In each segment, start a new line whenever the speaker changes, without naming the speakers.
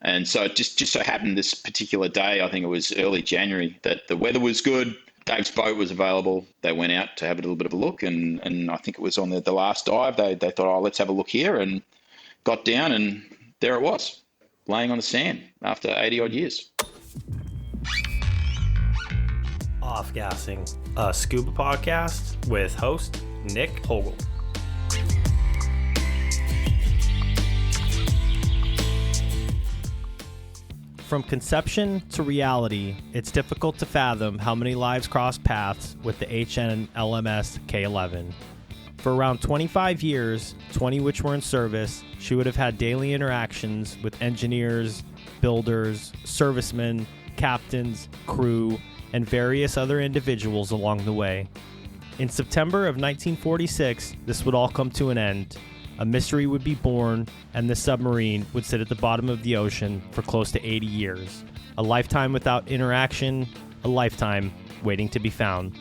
And so it just so happened this particular day, I think it was early January, that the weather was good. Dave's boat was available. They went out to have a little bit of a look, and I think it was on the last dive. They thought, oh, let's have a look here, and got down, and there it was, laying on the sand after 80 odd years.
Off-Gassing, a scuba podcast with host Nick Hogel. From conception to reality, it's difficult to fathom how many lives cross paths with the HNLMS K XI. For around 25 years, 20 which were in service, she would have had daily interactions with engineers, builders, servicemen, captains, crew, and various other individuals along the way. In September of 1946, this would all come to an end. A mystery would be born, and the submarine would sit at the bottom of the ocean for close to 80 years. A lifetime without interaction, a lifetime waiting to be found.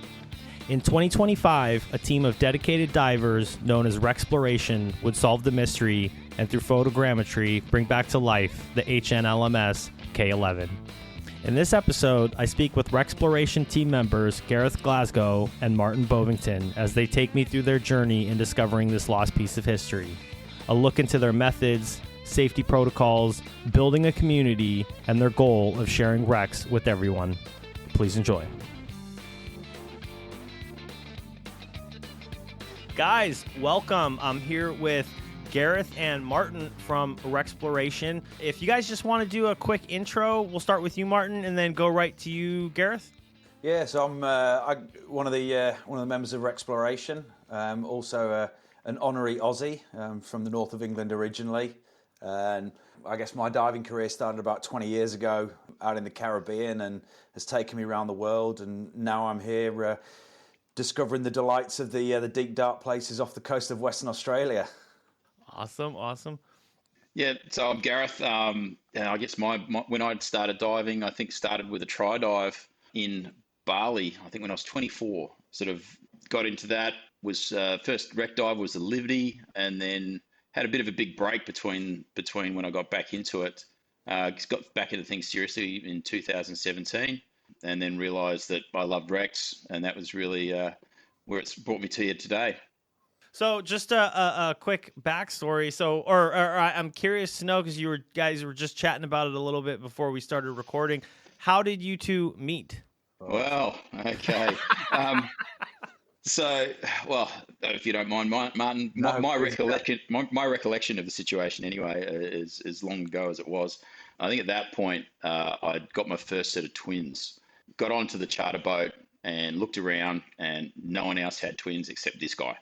In 2025, a team of dedicated divers known as WreckSploration would solve the mystery and through photogrammetry bring back to life the HNLMS K XI. In this episode, I speak with WreckSploration team members Gareth Glasgow and Martin Bovingdon as they take me through their journey in discovering this lost piece of history. A look into their methods, safety protocols, building a community, and their goal of sharing wrecks with everyone. Please enjoy. Guys, welcome. I'm here with Gareth and Martin from WreckSploration. If you guys just want to do a quick intro, we'll start with you, Martin, and then go right to you, Gareth.
Yeah, so I'm one of the members of WreckSploration. Also an honorary Aussie from the north of England originally, and I guess my diving career started about 20 years ago out in the Caribbean and has taken me around the world. And now I'm here discovering the delights of the deep dark places off the coast of Western Australia.
Awesome.
Yeah, so I'm Gareth. And I guess my when I started diving, I think started with a tri dive in Bali. I think when I was 24, sort of got into that. Was first wreck dive was the Liberty, and then had a bit of a big break between when I got back into it. Got back into things seriously in 2017, and then realised that I loved wrecks, and that was really where it's brought me to you today.
So just a quick backstory. So, or I'm curious to know, because you guys were just chatting about it a little bit before we started recording. How did you two meet?
Well, okay. So, if you don't mind, Martin, my recollection of the situation anyway is as long ago as it was. I think at that point I'd got my first set of twins. Got onto the charter boat and looked around, and no one else had twins except this guy.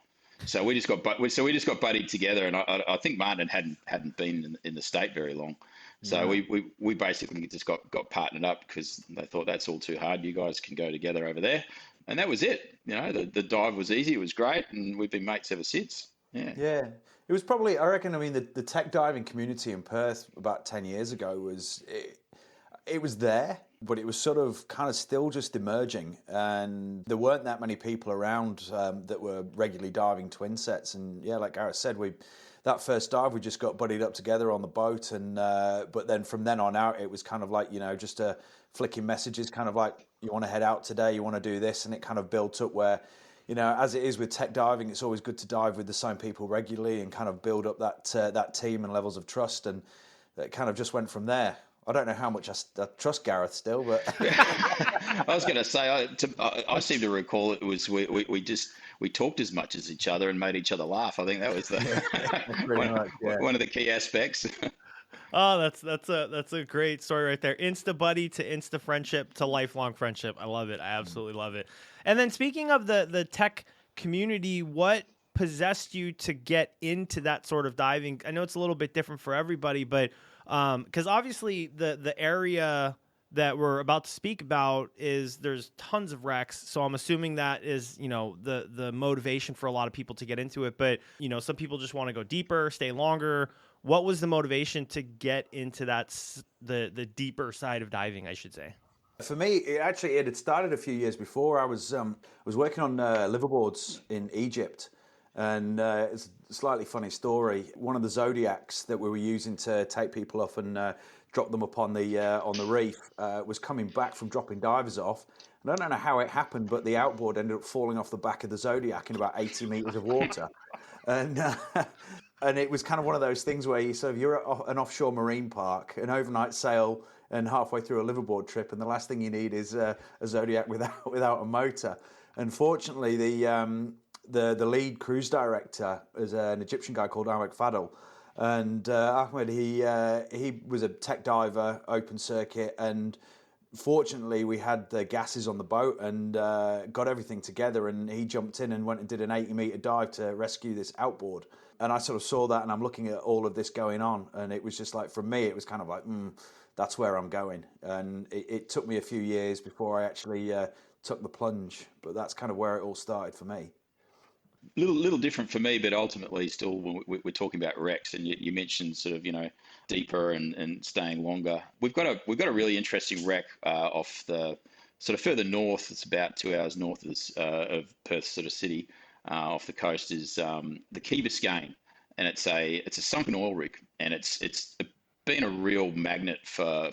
So we just got buddied together, and I think Martin hadn't been in the state very long. So we basically just got partnered up because they thought that's all too hard. You guys can go together over there. And that was it. You know, the dive was easy. It was great. And we've been mates ever since. Yeah.
Yeah. It was probably, I reckon, the tech diving community in Perth about 10 years ago it was there, but it was sort of kind of still just emerging. And there weren't that many people around that were regularly diving twin sets. And yeah, like Gareth said, that first dive, we just got buddied up together on the boat. And but then from then on out, it was kind of like, just flicking messages, kind of like, you want to head out today, you want to do this, and it kind of built up where, as it is with tech diving, it's always good to dive with the same people regularly and kind of build up that team and levels of trust, and it kind of just went from there. I don't know how much I trust Gareth still, but
I was going to say, I seem to recall it was we talked as much as each other and made each other laugh. I think that was one of the key aspects.
Oh, that's a great story right there. Insta buddy to insta friendship to lifelong friendship. I love it. I absolutely love it. And then speaking of the tech community, what possessed you to get into that sort of diving? I know it's a little bit different for everybody, but because obviously the area that we're about to speak about there's tons of wrecks. So I'm assuming that is, the motivation for a lot of people to get into it. But, some people just want to go deeper, stay longer. What was the motivation to get into the deeper side of diving, I should say?
For me, it had started a few years before. I was working on liverboards in Egypt, And it's a slightly funny story. One of the Zodiacs that we were using to take people off and drop them up on the reef was coming back from dropping divers off. And I don't know how it happened, but the outboard ended up falling off the back of the Zodiac in about 80 meters of water. And and it was kind of one of those things where you're at an offshore marine park, an overnight sail, and halfway through a liveaboard trip, and the last thing you need is a Zodiac without a motor. Unfortunately, the lead cruise director is an Egyptian guy called Ahmed Fadel, and Ahmed he was a tech diver, open circuit, and fortunately we had the gases on the boat and got everything together, and he jumped in and went and did an 80-meter dive to rescue this outboard. And I sort of saw that, and I'm looking at all of this going on, and it was just like, for me, it was kind of like, that's where I'm going. And it took me a few years before I actually took the plunge, but that's kind of where it all started for me.
Little different for me, but ultimately still we're talking about wrecks, and you mentioned sort of deeper and staying longer. We've got a really interesting wreck off the sort of further north. It's about 2 hours north of Perth sort of city, off the coast, is the Key Biscayne, and it's a sunken oil rig, and it's been a real magnet for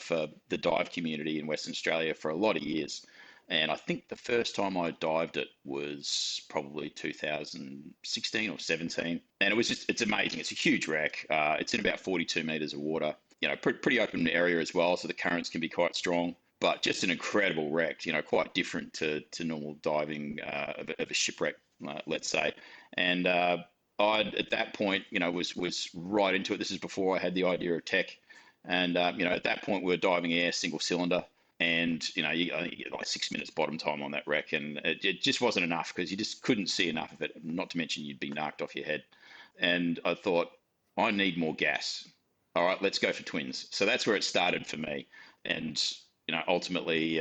the dive community in Western Australia for a lot of years. And I think the first time I dived it was probably 2016 or 17. And it's amazing. It's a huge wreck. It's in about 42 meters of water, pretty open area as well. So the currents can be quite strong, but just an incredible wreck, quite different to normal diving of a shipwreck, let's say. And I, at that point, was right into it. This is before I had the idea of tech. And, at that point we were diving air, single cylinder. And, I think you get like 6 minutes bottom time on that wreck. And it just wasn't enough because you just couldn't see enough of it. Not to mention you'd be knocked off your head. And I thought, I need more gas. All right, let's go for twins. So that's where it started for me. And, ultimately,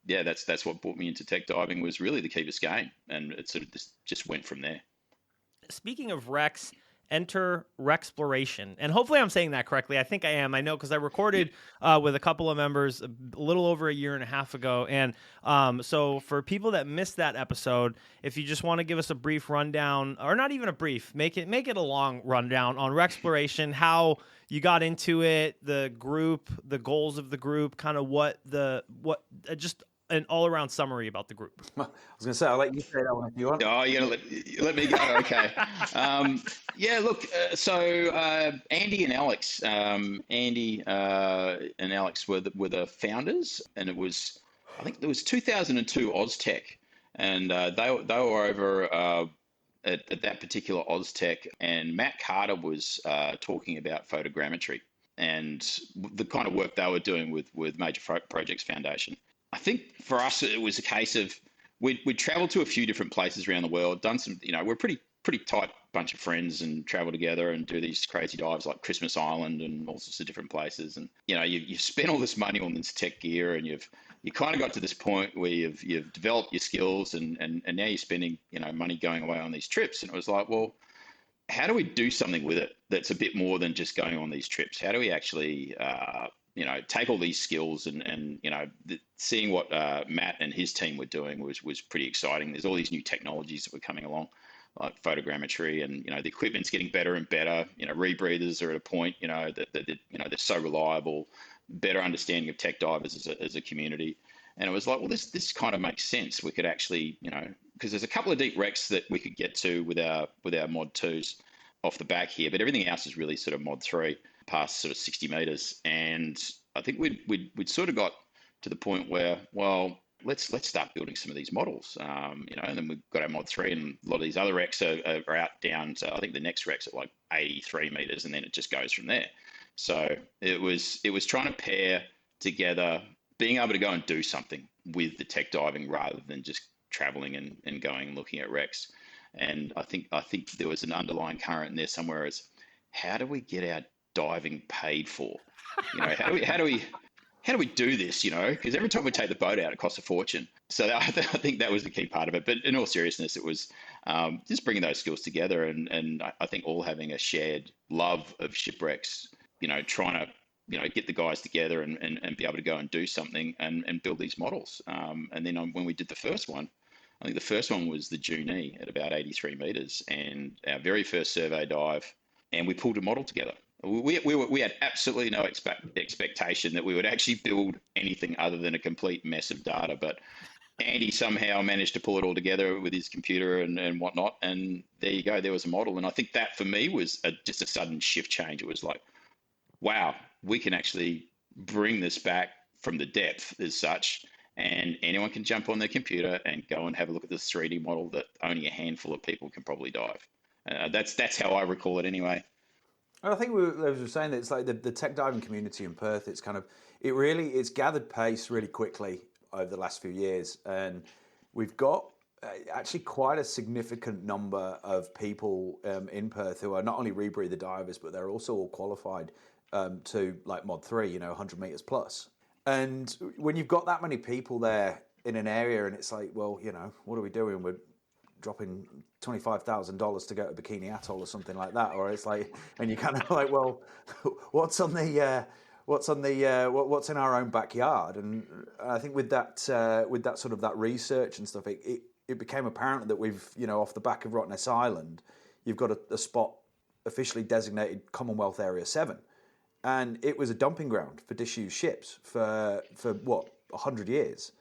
that's what brought me into tech diving, was really the Key Biscayne. And it sort of just went from there.
Speaking of wrecks, enter WreckSploration. And hopefully I'm saying that correctly. I think I am. I know, because I recorded with a couple of members a little over a year and a half ago. And so for people that missed that episode, if you just want to give us a brief rundown, or not even a brief, make it a long rundown on WreckSploration, how you got into it, the group, the goals of the group, kind of just an all-around summary about the group.
I was going to say, I'll let you say that one if you want.
Oh, you're going to let me go? Okay. So Andy and Alex, Andy and Alex were the founders, and I think it was 2002 OzTech, and they were over at that particular OzTech, and Matt Carter was talking about photogrammetry and the kind of work they were doing with Major Projects Foundation. I think for us, it was a case of we'd traveled to a few different places around the world, done some, we're pretty tight bunch of friends, and travel together and do these crazy dives like Christmas Island and all sorts of different places. And, you've spent all this money on this tech gear, and you kind of got to this point where you've developed your skills, and now you're spending, money going away on these trips. And it was like, well, how do we do something with it that's a bit more than just going on these trips? How do we actually, take all these skills and seeing what Matt and his team were doing was pretty exciting. There's all these new technologies that were coming along, like photogrammetry, and the equipment's getting better and better. Rebreathers are at a point that they're so reliable. Better understanding of tech divers as a community, and it was like, well, this kind of makes sense. We could actually, because there's a couple of deep wrecks that we could get to with our mod 2s off the back here, but everything else is really sort of mod 3 past sort of 60 meters. And I think we'd sort of got to the point where, well, let's start building some of these models, and then we've got our mod 3, and a lot of these other wrecks are out down. So I think the next wreck's at like 83 meters, and then it just goes from there. So it was trying to pair together being able to go and do something with the tech diving rather than just traveling and going and looking at wrecks. And I think there was an underlying current in there somewhere as, how do we get our diving paid for? How do we do this? Because every time we take the boat out, it costs a fortune. So I think that was the key part of it. But in all seriousness, it was just bringing those skills together, and I think all having a shared love of shipwrecks. Trying to get the guys together and be able to go and do something and build these models. And then when we did the first one, I think the first one was the Junee at about 83 meters, and our very first survey dive, and we pulled a model together. We had absolutely no expectation that we would actually build anything other than a complete mess of data, but Andy somehow managed to pull it all together with his computer and whatnot, and there you go, there was a model. And I think that for me was just a sudden shift change. It was like, wow, we can actually bring this back from the depth as such, and anyone can jump on their computer and go and have a look at this 3D model that only a handful of people can probably dive. That's how I recall it anyway.
And I think we were saying that it's like the tech diving community in Perth. It's gathered pace really quickly over the last few years, and we've got actually quite a significant number of people in Perth who are not only rebreather divers, but they're also all qualified to like Mod 3, 100 meters plus. And when you've got that many people there in an area, and it's like, well, what are we doing? We're dropping $25,000 to go to Bikini Atoll or something like that, or it's like, and you're kind of like, well, what's in our own backyard? And I think with that sort of that research and stuff, it became apparent that we've, off the back of Rottnest Island, you've got a spot officially designated Commonwealth Area 7. And it was a dumping ground for disused ships for 100 years.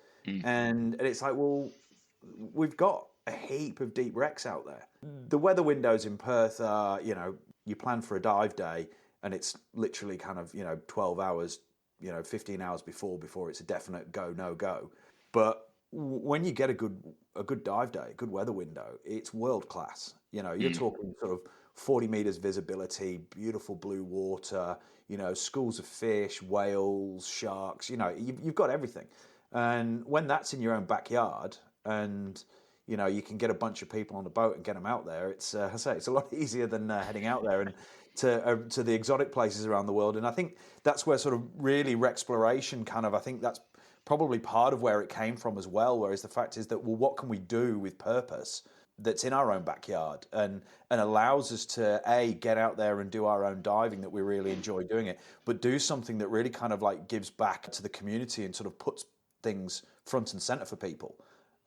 And it's like, well, we've got a heap of deep wrecks out there. The weather windows in Perth are, you plan for a dive day and it's literally kind of, 12 hours, 15 hours before it's a definite go, no go. But when you get a good dive day, a good weather window, it's world class. You're talking sort of 40 meters visibility, beautiful blue water, schools of fish, whales, sharks, you've got everything. And when that's in your own backyard and, you can get a bunch of people on the boat and get them out there, it's a lot easier than heading out there and to the exotic places around the world. And I think that's where sort of really WreckSploration I think that's probably part of where it came from as well, whereas the fact is that, well, what can we do with purpose that's in our own backyard and allows us to get out there and do our own diving that we really enjoy doing it, but do something that really kind of like gives back to the community and sort of puts things front and center for people.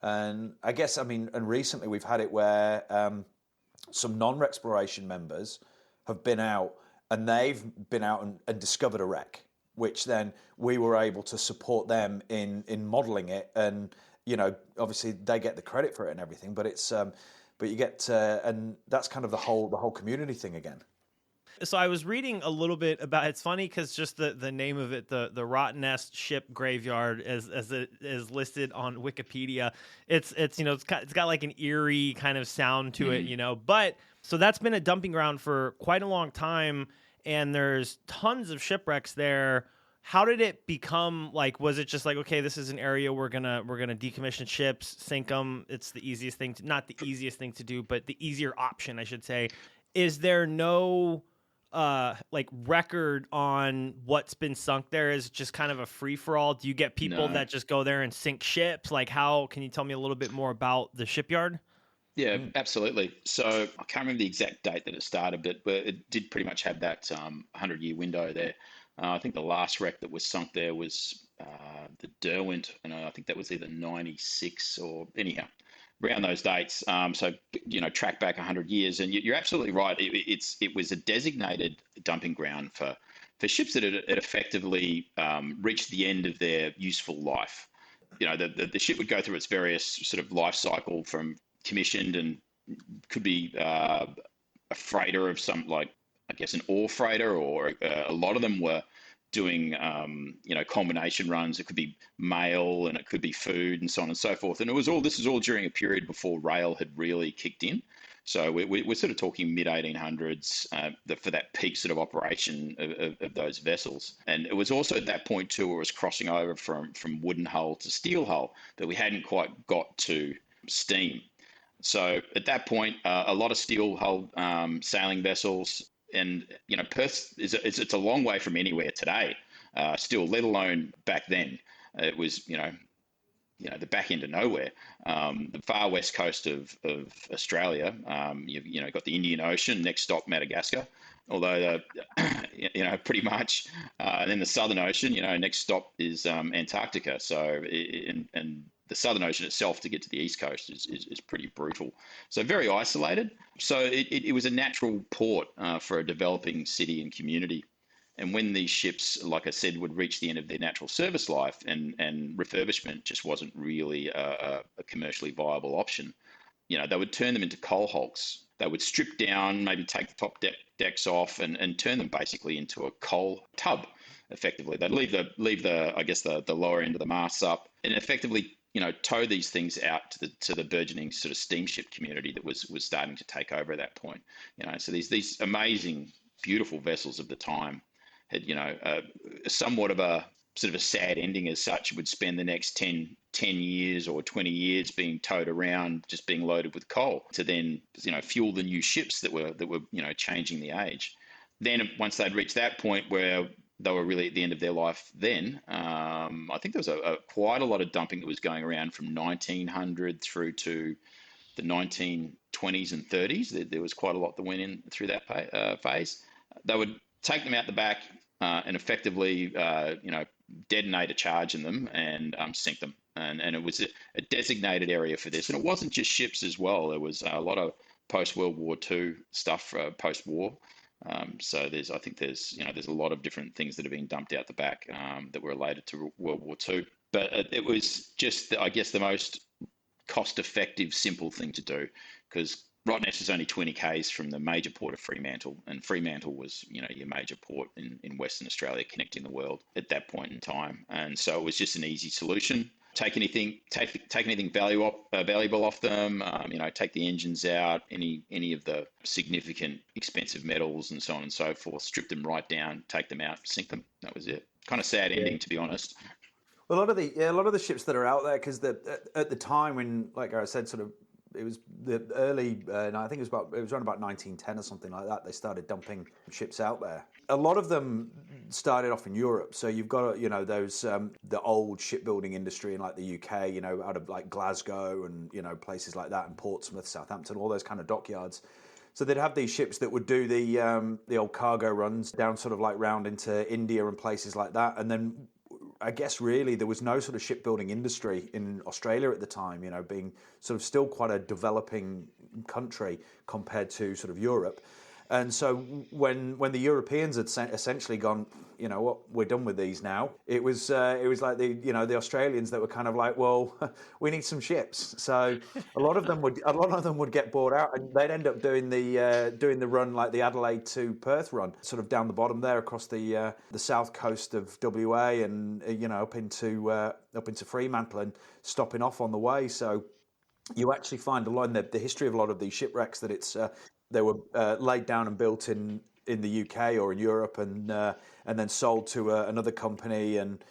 And I guess, and recently we've had it where some non-WreckSploration members have been out and they've been out and discovered a wreck, which then we were able to support them in modeling it. And obviously they get the credit for it and everything, but it's but you get and that's kind of the whole community thing again.
So I was reading a little bit about, it's funny because just the name of it, the Rottnest Ship Graveyard, as it is listed on Wikipedia, it's got like an eerie kind of sound to it, but so that's been a dumping ground for quite a long time, and there's tons of shipwrecks there. How did it become like? Was it just like, okay, this is an area we're gonna decommission ships, sink them? It's the easiest thing not the easiest thing to do, but the easier option, I should say. Is there no record on what's been sunk there? Is just kind of a free for all? Do you get people that just go there and sink ships? Like, how can you tell me a little bit more about the shipyard?
Yeah, absolutely. So I can't remember the exact date that it started, but it did pretty much have that 100-year window there. I think the last wreck that was sunk there was the Derwent, and I think that was either 96 or anyhow around those dates. So track back 100 years, and you're absolutely right. It was a designated dumping ground for ships that had effectively reached the end of their useful life. The ship would go through its various sort of life cycle from commissioned and could be a freighter of some, like, I guess, an ore freighter, or a lot of them were doing, combination runs. It could be mail and it could be food and so on and so forth. And this is all during a period before rail had really kicked in. So we're sort of talking mid-1800s for that peak sort of operation of those vessels. And it was also at that point too, where it was crossing over from wooden hull to steel hull, that we hadn't quite got to steam. So at that point, a lot of steel hull sailing vessels, and Perth it's a long way from anywhere today, still, let alone back then. It was the back end of nowhere. The far west coast of Australia, you've got the Indian Ocean, next stop Madagascar, although pretty much, and then the Southern Ocean, next stop is Antarctica. So and the Southern Ocean itself to get to the East Coast is pretty brutal. So very isolated. So it was a natural port for a developing city and community. And when these ships, like I said, would reach the end of their natural service life, and refurbishment just wasn't really a commercially viable option, they would turn them into coal hulks. They would strip down, maybe take the top decks off, and turn them basically into a coal tub. Effectively, they'd leave the I guess the lower end of the masts up, and effectively tow these things out to the burgeoning sort of steamship community that was starting to take over at that point. So these amazing, beautiful vessels of the time had somewhat of a sort of a sad ending as such. It would spend the next 10 years or 20 years being towed around, just being loaded with coal to then fuel the new ships that were changing the age. Then once they'd reached that point where they were really at the end of their life, then I think there was quite a lot of dumping that was going around from 1900 through to the 1920s and 30s. There was quite a lot that went in through that phase. They would take them out the back and effectively, detonate a charge in them and sink them. And it was a designated area for this. And it wasn't just ships as well. There was a lot of post-World War II stuff, post-war. So I think there's a lot of different things that have been dumped out the back that were related to World War II. But it was just, I guess, the most cost-effective, simple thing to do, because Rottnest is only 20 k's from the major port of Fremantle, and Fremantle was, your major port in Western Australia, connecting the world at that point in time. And so it was just an easy solution. Take anything valuable off them. Take the engines out, any of the significant expensive metals and so on and so forth. Strip them right down, take them out, sink them. That was it. Kind of sad ending, to be honest.
Well, a lot of the ships that are out there, because at the time when, like I said, sort of, it was the early, I think it was around about 1910 or something like that. They started dumping ships out there. A lot of them started off in Europe. So you've got, those the old shipbuilding industry in like the UK, out of like Glasgow and places like that, and Portsmouth, Southampton, all those kind of dockyards. So they'd have these ships that would do the old cargo runs down sort of like round into India and places like that, and then I guess really there was no sort of shipbuilding industry in Australia at the time, being sort of still quite a developing country compared to sort of Europe. And so when the Europeans had essentially gone, what, we're done with these now, it was like the Australians that were kind of like, well, we need some ships. So a lot of them would get bought out, and they'd end up doing the run like the Adelaide to Perth run, sort of down the bottom there across the south coast of WA, and up into Fremantle, and stopping off on the way. So you actually find a lot in the history of a lot of these shipwrecks that they were laid down and built in the UK or in Europe, and then sold to another company, and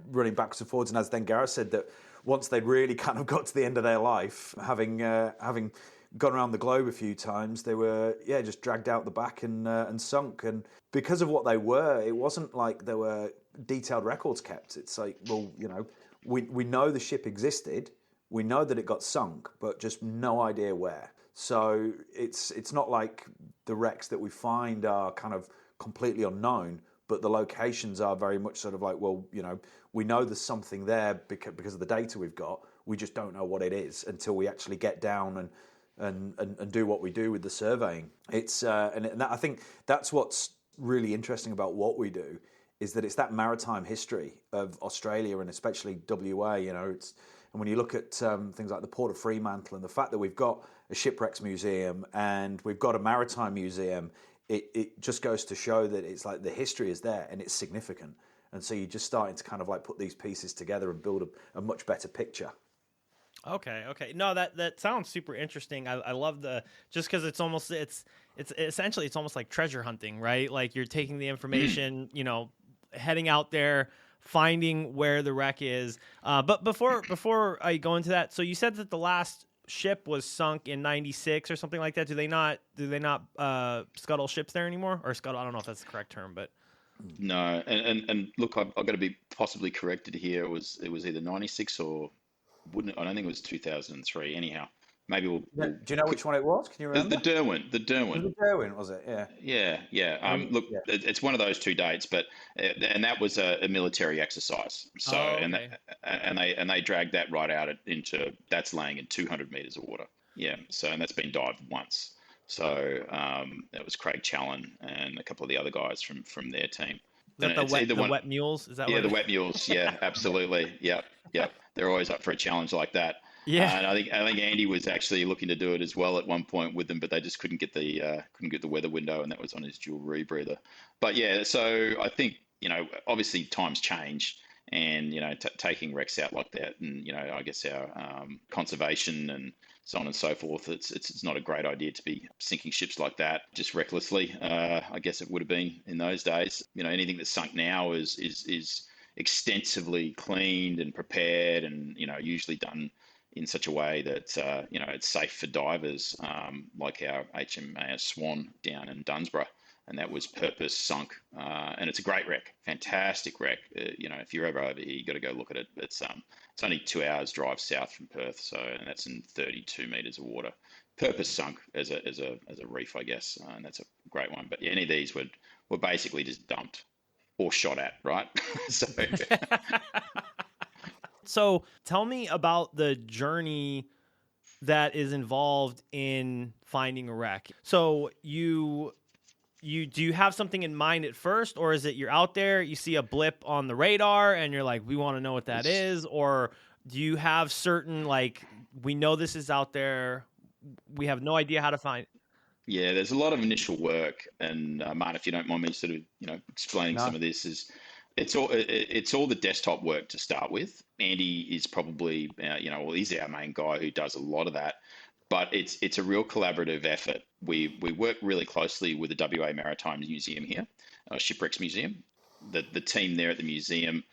running backwards and forwards. And as then Gareth said, that once they'd really kind of got to the end of their life, having gone around the globe a few times, they were just dragged out the back and sunk. And because of what they were, it wasn't like there were detailed records kept. It's like, well, we know the ship existed, we know that it got sunk, but just no idea where. So it's not like the wrecks that we find are kind of completely unknown, but the locations are very much sort of like, well, we know there's something there because of the data we've got. We just don't know what it is until we actually get down and do what we do with the surveying. It's and I think that's what's really interesting about what we do, is that it's that maritime history of Australia, and especially WA. And when you look at things like the Port of Fremantle, and the fact that we've got a shipwrecks museum and we've got a maritime museum, it just goes to show that it's like the history is there and it's significant. And so you're just starting to kind of like put these pieces together and build a much better picture.
Okay. No, that sounds super interesting. I love just because it's essentially it's almost like treasure hunting, right? Like you're taking the information, heading out there, finding where the wreck is. But before I go into that, so you said that the last ship was sunk in 96 or something like that. Do they not scuttle ships there anymore? Or scuttle, I don't know if that's the correct term, but
no. And look, I've got to be possibly corrected here. It was either 96 or I don't think it was 2003. Anyhow, maybe
Do you know which one it was? Can you remember?
the Derwent.
The Derwent, was it? Yeah.
Yeah. Look,
Yeah.
it's one of those two dates, but and that was a military exercise. So
okay.
and they dragged that right out into that's laying in 200 meters of water. Yeah. So and that's been dived once. So that was Craig Challen and a couple of the other guys from their team.
Is that the wet mules? Is that
yeah,
what
the wet mules. Yeah, absolutely. Yep. They're always up for a challenge like that.
Yeah.
And I think Andy was actually looking to do it as well at one point with them, but they just couldn't get the weather window, and that was on his dual rebreather. But yeah, so I think obviously times change, and taking Rex out like that, and I guess our conservation and so on and so forth. It's not a great idea to be sinking ships like that just recklessly. I guess it would have been in those days. Anything that's sunk now is extensively cleaned and prepared, and usually done in such a way that it's safe for divers, like our HMAS Swan down in Dunsborough, and that was purpose sunk, and it's a great wreck, fantastic wreck. If you're ever over here, you got to go look at it. It's only 2 hours drive south from Perth, and that's in 32 meters of water, purpose sunk as a reef, I guess, and that's a great one. But yeah, any of these were basically just dumped or shot at, right? So.
So tell me about the journey that is involved in finding a wreck. So do you have something in mind at first, or is it you're out there, you see a blip on the radar and you're like, we want to know what that is? Or do you have certain, like, we know this is out there, we have no idea how to find it?
Yeah, there's a lot of initial work, and Martin, if you don't mind me sort of explaining some of this, is it's all the desktop work to start with. Andy is probably he's our main guy who does a lot of that, but it's a real collaborative effort. We work really closely with the WA Maritime Museum here, Shipwrecks Museum. The team there at the museum.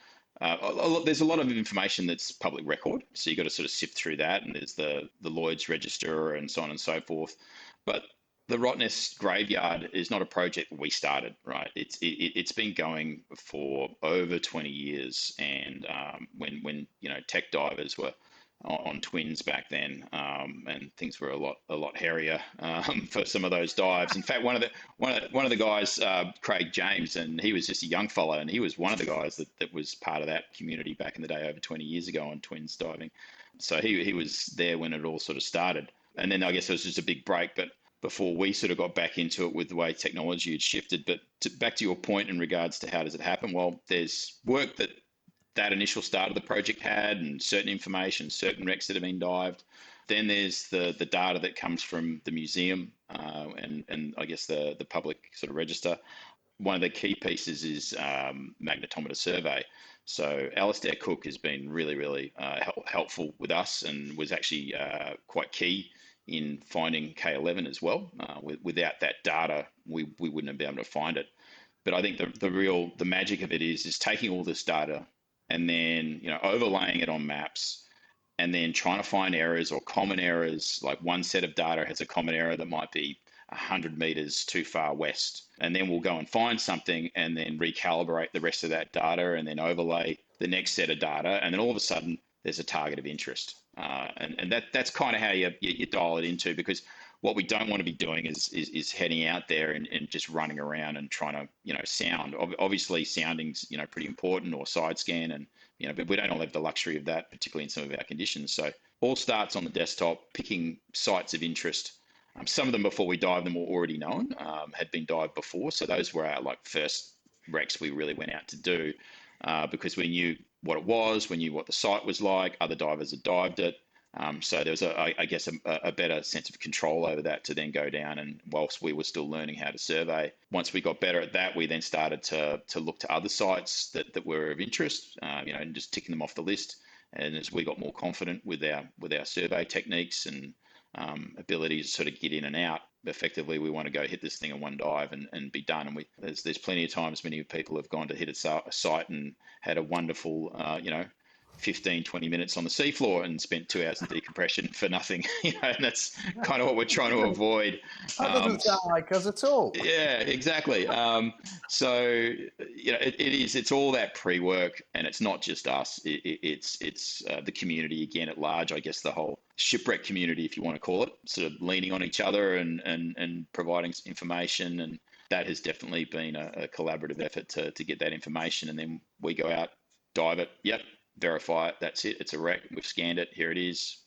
There's a lot of information that's public record, so you've got to sort of sift through that, and there's the Lloyd's Register and so on and so forth. But the Rottnest Graveyard is not a project we started, right? It's been going for over 20 years, and when tech divers were on twins back then, and things were a lot hairier for some of those dives. In fact, one of the guys, Craig James, and he was just a young fellow, and he was one of the guys that was part of that community back in the day over 20 years ago on twins diving. So he was there when it all sort of started, and then I guess it was just a big break, but before we sort of got back into it with the way technology had shifted. But back to your point in regards to how does it happen? Well, there's work that initial start of the project had, and certain information, certain wrecks that have been dived. Then there's the data that comes from the museum and I guess the public sort of register. One of the key pieces is magnetometer survey. So Alistair Cook has been really helpful with us, and was actually quite key in finding K11 as well. Without that data, we wouldn't have been able to find it. But I think the magic of it is taking all this data and then overlaying it on maps, and then trying to find errors or common errors. Like one set of data has a common error that might be 100 meters too far west, and then we'll go and find something and then recalibrate the rest of that data and then overlay the next set of data, and then all of a sudden there's a target of interest. And that's kind of how you dial it into, because what we don't want to be doing is heading out there and just running around and trying to sound. Obviously sounding's pretty important, or side scan, and but we don't all have the luxury of that, particularly in some of our conditions. So all starts on the desktop, picking sites of interest. Some of them, before we dive them, were already known, had been dived before. So those were our first wrecks we really went out to do, because we knew what it was, we knew what the site was like, other divers had dived it. So there was, I guess, a better sense of control over that to then go down. And whilst we were still learning how to survey, once we got better at that, we then started to look to other sites that were of interest, and just ticking them off the list. And as we got more confident with our survey techniques and ability to sort of get in and out effectively, we want to go hit this thing in one dive and be done. And there's plenty of times many people have gone to hit a site and had a wonderful 15, 20 minutes on the seafloor and spent 2 hours in decompression for nothing. And that's kind of what we're trying to avoid.
That doesn't sound like us at all.
Yeah, exactly. So it's all that pre-work, and it's not just us. It's the community again at large. I guess the whole shipwreck community, if you want to call it, sort of leaning on each other and providing information, and that has definitely been a collaborative effort to get that information, and then we go out, dive it. Yep. Verify it. That's it. It's a wreck. We've scanned it. Here it is.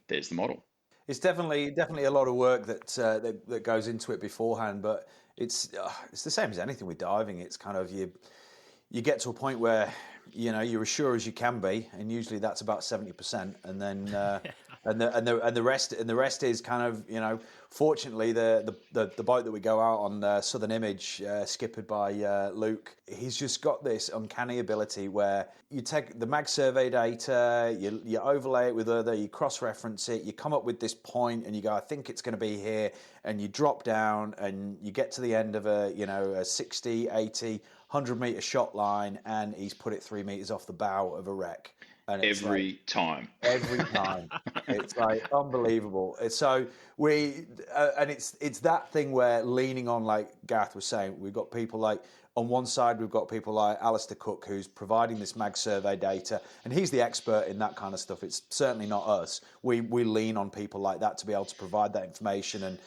There's the model.
It's definitely a lot of work that goes into it beforehand, but it's the same as anything with diving. It's kind of you get to a point where you're as sure as you can be, and usually that's about 70%, and then and the rest is kind of fortunately the boat that we go out on, Southern Image, skippered by Luke, he's just got this uncanny ability where you take the mag survey data, you overlay it with other, you cross-reference it, you come up with this point, and you go, I think it's going to be here, and you drop down, and you get to the end of a 60, 80, 100-meter shot line, and he's put it 3 meters off the bow of a wreck. And
every time.
It's like unbelievable. So and it's that thing where leaning on, like Gareth was saying, we've got people like, on one side, we've got people like Alistair Cook, who's providing this mag survey data, and he's the expert in that kind of stuff. It's certainly not us. We lean on people like that to be able to provide that information, and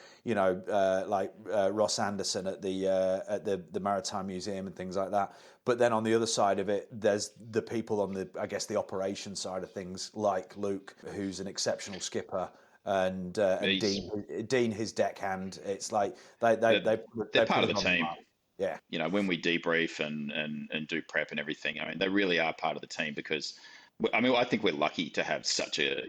like Ross Anderson at the Maritime Museum and things like that. But then on the other side of it, there's the people on the operation side of things, like Luke, who's an exceptional skipper, and Dean, his deckhand. It's like they're
part of the team.
Yeah.
When we debrief and do prep and everything, I mean, they really are part of the team, because I think we're lucky to have such a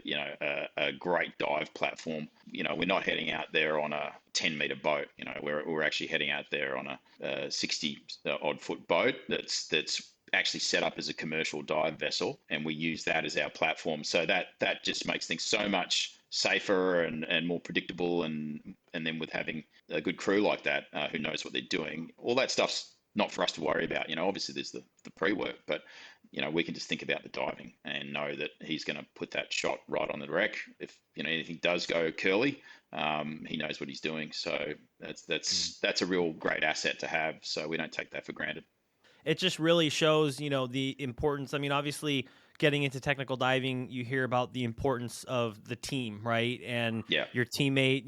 great dive platform. We're not heading out there on a 10-meter boat. We're actually heading out there on a 60 odd foot boat that's actually set up as a commercial dive vessel, and we use that as our platform. So that just makes things so much safer and more predictable, and then with having a good crew like that who knows what they're doing, all that stuff's not for us to worry about. Obviously there's the pre-work, but we can just think about the diving and know that he's going to put that shot right on the wreck. If anything does go curly, he knows what he's doing. So that's a real great asset to have. So we don't take that for granted.
It just really shows, the importance. I mean, obviously, getting into technical diving, you hear about the importance of the team, right? And your teammate,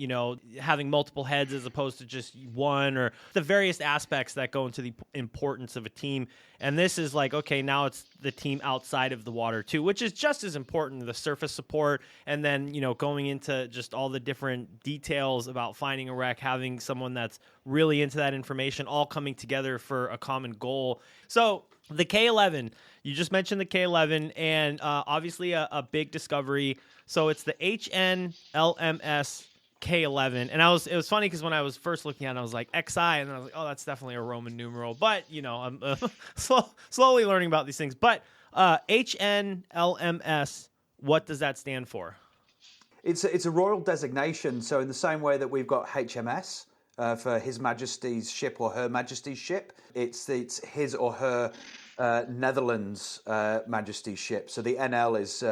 having multiple heads as opposed to just one, or the various aspects that go into the importance of a team. And this is like, okay, now it's the team outside of the water too, which is just as important, the surface support. And then, going into just all the different details about finding a wreck, having someone that's really into that information, all coming together for a common goal. So the K11, you just mentioned the K11, and obviously a big discovery. So it's the HNLMS K XI, and it was funny because when I was first looking at it, I was like XI, and then I was like, oh, that's definitely a Roman numeral. But I'm slowly learning about these things. But HNLMS, what does that stand for?
It's a royal designation. So in the same way that we've got HMS for His Majesty's ship or Her Majesty's ship, it's his or her Netherlands Majesty's ship. So the NL is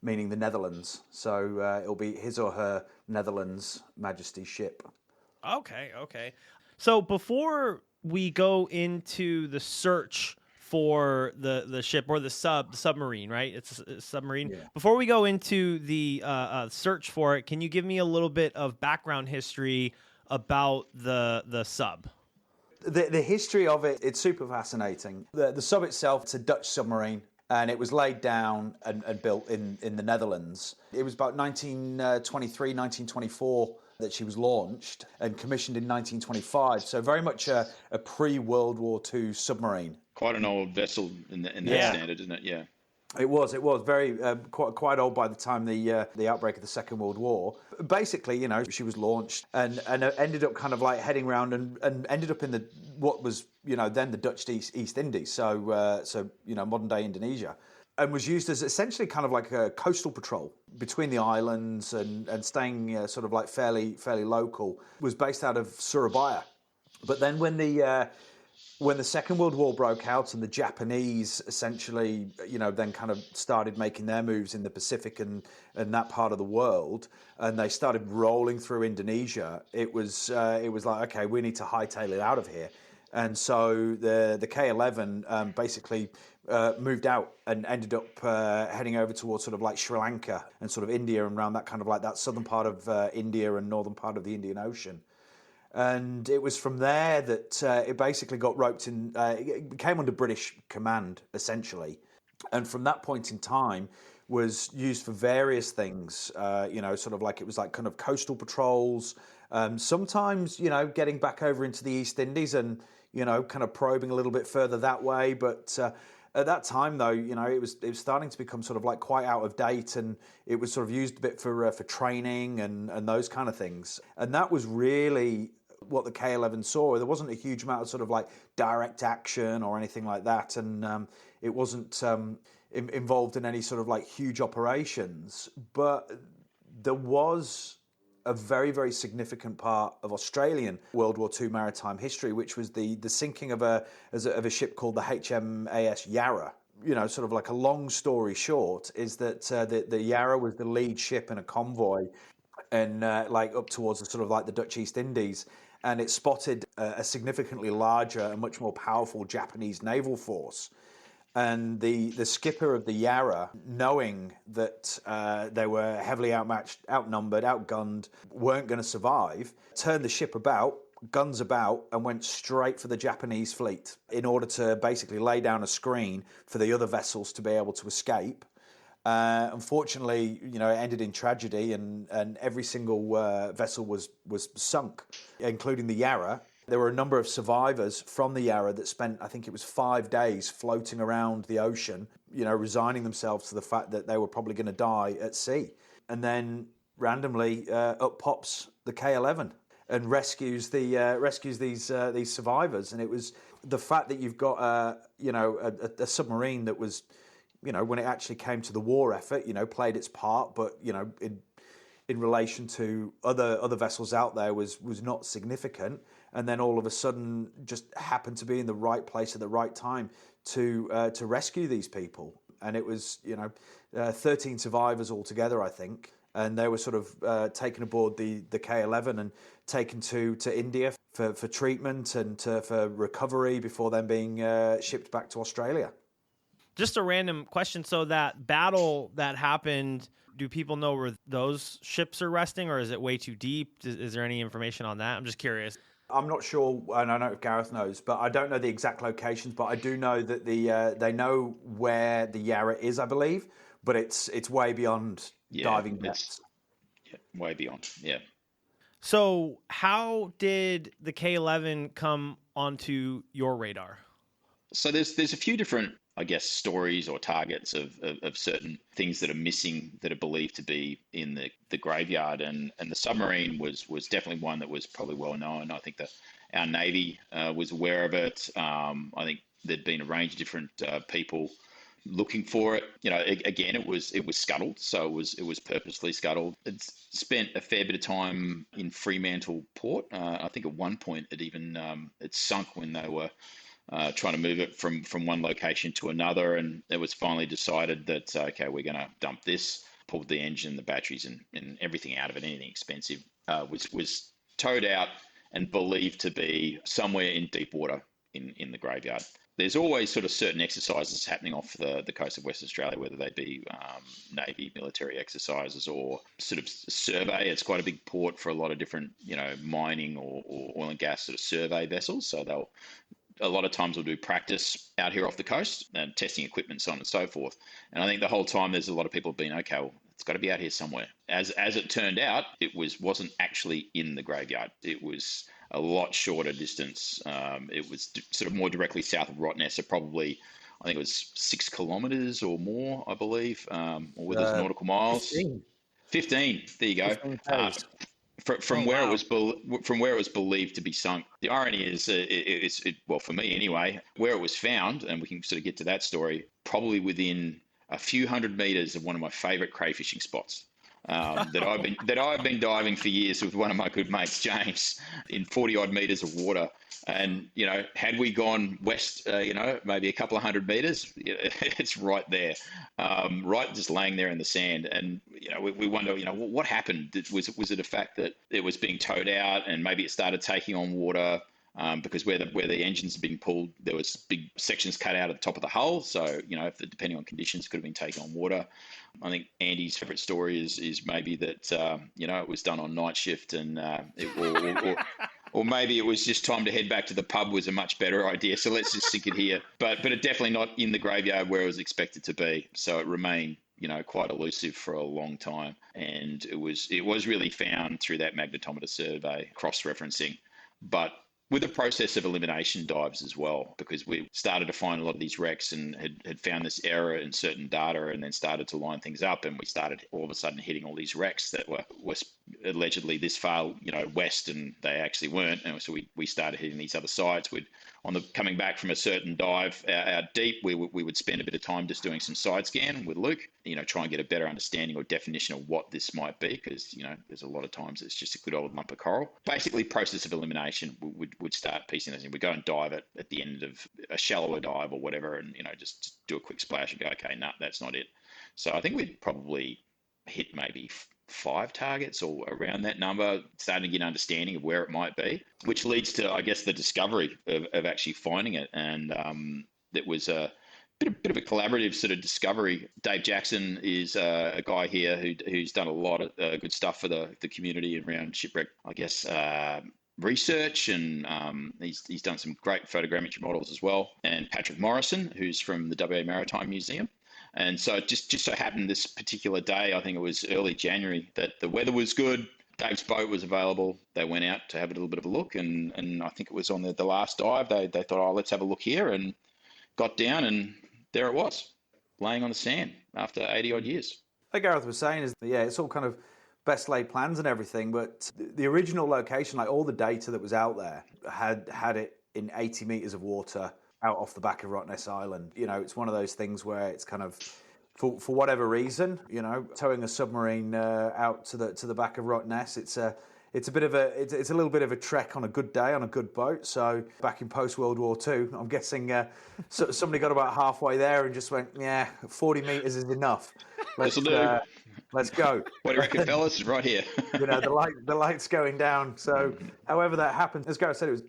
meaning the Netherlands. So it'll be His or Her Netherlands Majesty's ship.
Okay. So before we go into the search for the ship or the submarine, right? It's a submarine. Yeah. Before we go into the search for it, can you give me a little bit of background history about the sub?
The history of it, it's super fascinating. The sub itself, it's a Dutch submarine, and it was laid down and built in the Netherlands. It was about 1923, 1924 that she was launched and commissioned in 1925. So very much a pre-World War II submarine.
Quite an old vessel in that standard, isn't it? Yeah.
It was very quite old by the time the outbreak of the Second World War. Basically, she was launched and ended up kind of like heading around and ended up in what was then the Dutch East Indies, so modern day Indonesia, and was used as essentially kind of like a coastal patrol between the islands and staying sort of like fairly local. Was based out of Surabaya, but then when the when the Second World War broke out and the Japanese essentially, then kind of started making their moves in the Pacific and that part of the world, and they started rolling through Indonesia, it was like, okay, we need to hightail it out of here. And so the K11 basically moved out and ended up heading over towards sort of like Sri Lanka and sort of India and around that kind of like that southern part of India and northern part of the Indian Ocean. And it was from there that it basically got roped in. It came under British command, essentially. And from that point in time, was used for various things, sort of like it was like kind of coastal patrols, sometimes, getting back over into the East Indies and, kind of probing a little bit further that way. But at that time, though, it was starting to become sort of like quite out of date, and it was sort of used a bit for training and those kind of things. And that was really what the K11 saw. There wasn't a huge amount of sort of like direct action or anything like that, and it wasn't involved in any sort of like huge operations. But there was a very, very significant part of Australian World War II maritime history, which was the sinking of a ship called the HNLMS Yarra. Sort of like a long story short, is that the Yarra was the lead ship in a convoy and like up towards the sort of like the Dutch East Indies, and it spotted a significantly larger and much more powerful Japanese naval force. And the skipper of the Yarra, knowing that they were heavily outmatched, outnumbered, outgunned, weren't going to survive, turned the ship about, guns about, and went straight for the Japanese fleet in order to basically lay down a screen for the other vessels to be able to escape. Unfortunately, it ended in tragedy, and every single vessel was sunk, including the Yarra. There were a number of survivors from the Yarra that spent, I think it was 5 days, floating around the ocean, resigning themselves to the fact that they were probably going to die at sea. And then randomly, up pops the K11 and rescues these survivors. And it was the fact that you've got a submarine that was, when it actually came to the war effort, played its part, but in relation to other vessels out there was not significant. And then all of a sudden just happened to be in the right place at the right time to rescue these people. And it was 13 survivors altogether, I think, and they were sort of taken aboard the K11 and taken to India for treatment and for recovery before then being shipped back to Australia.
Just a random question. So that battle that happened, do people know where those ships are resting, or is it way too deep? Is there any information on that? I'm just curious.
I'm not sure, and I don't know if Gareth knows, but I don't know the exact locations, but I do know that they know where the Yarra is, I believe, but it's way beyond diving depths.
Yeah, way beyond, yeah.
So how did the K11 come onto your radar?
So there's a few different, I guess, stories or targets of certain things that are missing that are believed to be in the graveyard, and the submarine was definitely one that was probably well known. I think that our Navy was aware of it. I think there'd been a range of different people looking for it. Again, it was scuttled, so it was purposely scuttled. It's spent a fair bit of time in Fremantle Port. I think at one point it sunk when they were trying to move it from one location to another, and it was finally decided that okay, we're going to dump this, pulled the engine, the batteries, and everything out of it, anything expensive, was towed out and believed to be somewhere in deep water in the graveyard. There's always sort of certain exercises happening off the coast of Western Australia, whether they be Navy military exercises or sort of survey. It's quite a big port for a lot of different, mining or oil and gas sort of survey vessels. So a lot of times we'll do practice out here off the coast and testing equipment, so on and so forth. And I think the whole time there's a lot of people being, okay, well, it's got to be out here somewhere. As it turned out, it wasn't actually in the graveyard. It was a lot shorter distance. It was sort of more directly south of Rottnest, so probably, I think it was 6 kilometres or more, I believe, or with those nautical miles. 15. There you go. From where it was believed to be sunk. The irony is, well, for me anyway, where it was found, and we can sort of get to that story, probably within a few hundred meters of one of my favorite crayfishing spots. that I've been diving for years with one of my good mates, James, in 40 odd meters of water. And, had we gone west, maybe a couple of 100 meters, it's right there, right, just laying there in the sand. And, we wonder, what happened? Was it a fact that it was being towed out and maybe it started taking on water? Because where the engines had been pulled, there was big sections cut out at the top of the hull. So, depending on conditions, could have been taking on water. I think Andy's favourite story is maybe that, it was done on night shift and or maybe it was just time to head back to the pub was a much better idea. So let's just sink it here. But it definitely not in the graveyard where it was expected to be. So it remained, quite elusive for a long time. And it was really found through that magnetometer survey, cross-referencing. But with the process of elimination dives as well, because we started to find a lot of these wrecks and had found this error in certain data and then started to line things up, and we started all of a sudden hitting all these wrecks that were allegedly this far, west, and they actually weren't. And so we started hitting these other sites. Coming back from a certain dive out deep, we would spend a bit of time just doing some side scan with Luke, try and get a better understanding or definition of what this might be, because, there's a lot of times it's just a good old lump of coral. Basically, process of elimination would start piecing those in. We'd go and dive at the end of a shallower dive or whatever, and, just do a quick splash and go, okay, no, that's not it. So I think we'd probably hit maybe 5 targets or around that number, starting to get an understanding of where it might be, which leads to, I guess, the discovery of actually finding it. And it was a bit of a collaborative sort of discovery. Dave Jackson is a guy here who's done a lot of good stuff for the community around shipwreck, I guess, research, and he's done some great photogrammetry models as well. And Patrick Morrison, who's from the WA Maritime Museum. And so it just so happened this particular day, I think it was early January, that the weather was good. Dave's boat was available. They went out to have a little bit of a look. And I think it was on the last dive. They thought, oh, let's have a look here, and got down, and there it was, laying on the sand after 80 odd years.
Like Gareth was saying, it's all kind of best laid plans and everything, but the original location, like all the data that was out there, had it in 80 meters of water out off the back of Rottnest Island. It's one of those things where it's kind of, for whatever reason, towing a submarine out to the back of Rottnest, it's a little bit of a trek on a good day on a good boat. So back in post World War II, I'm guessing somebody got about halfway there and just went, yeah, 40 meters is enough.
This'll do.
Let's go.
What do you reckon, fellas? Right here.
The light's going down. So however that happened, as Gareth said, it was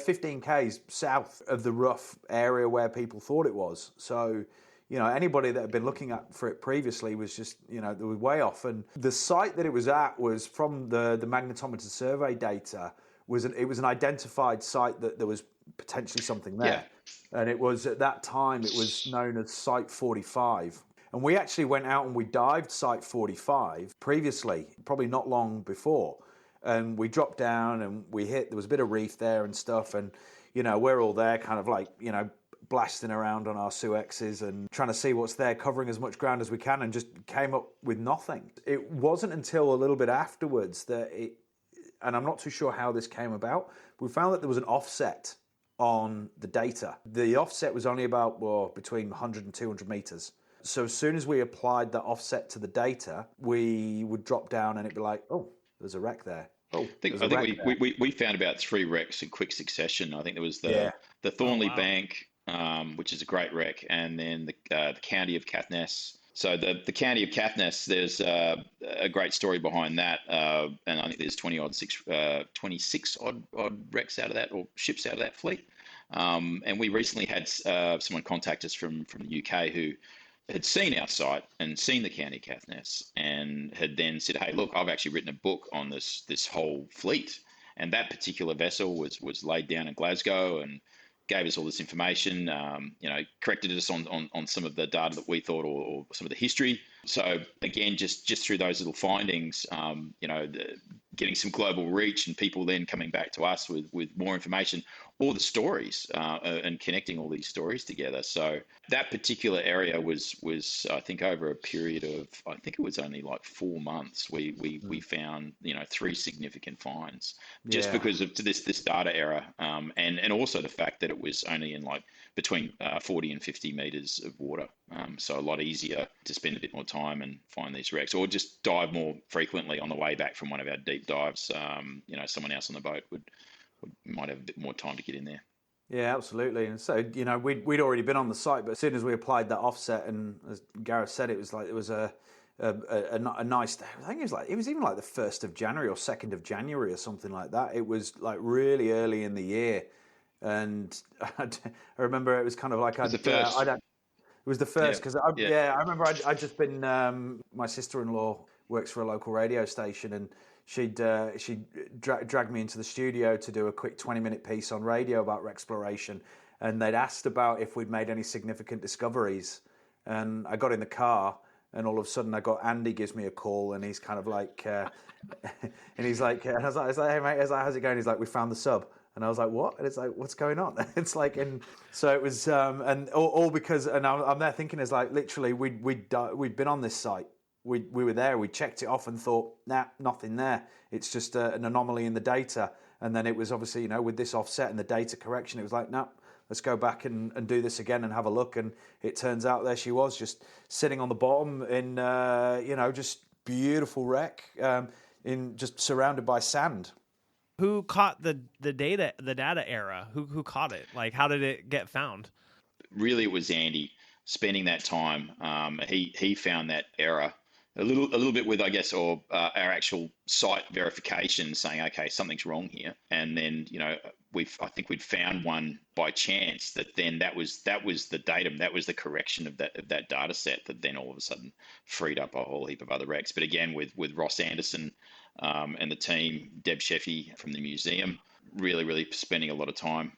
15 k's south of the rough area where people thought it was. So, anybody that had been looking for it previously was just, they were way off. And the site that it was at was, from the magnetometer survey data, it was an identified site that there was potentially something there. Yeah. And it was, at that time, it was known as Site 45. And we actually went out and we dived Site 45 previously, probably not long before. And we dropped down and there was a bit of reef there and stuff. And, we're all there kind of like, blasting around on our Suexes and trying to see what's there, covering as much ground as we can, and just came up with nothing. It wasn't until a little bit afterwards and I'm not too sure how this came about, we found that there was an offset on the data. The offset was only about between 100 and 200 meters. So as soon as we applied that offset to the data, we would drop down and it'd be like, oh, there's a wreck there. Oh,
I think we found about 3 wrecks in quick succession. I think there was the Thornley Bank, which is a great wreck, and then the County of Caithness. So the County of Caithness, there's a great story behind that, and I think there's 26 odd wrecks out of that, or ships out of that fleet. And we recently had someone contact us from the UK who had seen our site and seen the County Caithness, and had then said, hey, look, I've actually written a book on this whole fleet. And that particular vessel was laid down in Glasgow and gave us all this information, corrected us on some of the data that we thought, or some of the history. So again, just through those little findings, getting some global reach, and people then coming back to us with more information, all the stories, and connecting all these stories together. So that particular area was I think over a period of, I think it was only like 4 months, we found 3 significant finds, just because of this data error, and also the fact that it was only in like between 40 and 50 meters of water. So a lot easier to spend a bit more time and find these wrecks, or just dive more frequently on the way back from one of our deep dives. Someone else on the boat might have a bit more time to get in there.
Yeah, absolutely. And so, we'd already been on the site, but as soon as we applied that offset, and as Gareth said, it was a nice day. I think it was even like the 1st of January or 2nd of January or something like that. It was like really early in the year, and I remember it was kind of like it was the first because I remember I'd just been. My sister-in-law works for a local radio station, and she'd dragged me into the studio to do a quick 20-minute piece on radio about WreckSploration, and they'd asked about if we'd made any significant discoveries, and I got in the car. And all of a sudden, I got Andy gives me a call, and he's kind of like, and he's like, I was like, hey mate, how's it going? He's like, we found the sub, and I was like, what? And it's like, what's going on? It's like, and so it was, and all because, and I'm there thinking, is like, literally, we'd been on this site, we were there, we checked it off, and thought, nah, nothing there. It's just an anomaly in the data, and then it was obviously, with this offset and the data correction, it was like, no. Let's go back and do this again and have a look. And it turns out there she was, just sitting on the bottom in, just beautiful wreck, in just surrounded by sand.
Who caught the data error? Who caught it? Like, how did it get found?
Really, it was Andy spending that time. He found that error a little bit with, I guess, or our actual site verification, saying, okay, something's wrong here, and then I think we'd found one by chance that then that was the datum, that was the correction of that data set that then all of a sudden freed up a whole heap of other wrecks. But again, with Ross Anderson and the team, Deb Sheffy from the museum, really spending a lot of time,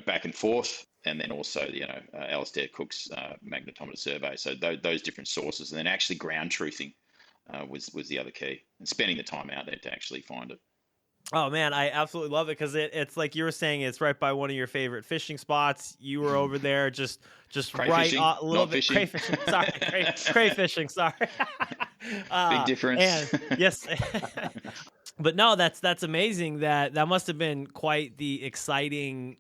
back and forth. And then also, Alistair Cook's magnetometer survey. So those different sources, and then actually ground truthing was the other key, and spending the time out there to actually find it.
Oh man, I absolutely love it, because it's like you were saying, it's right by one of your favorite fishing spots. You were over there just
cray
right
fishing,
a little bit
fishing.
Cray fishing. Sorry, cray fishing. Sorry.
Big difference.
And yes. But no, that's amazing. That must have been quite the exciting,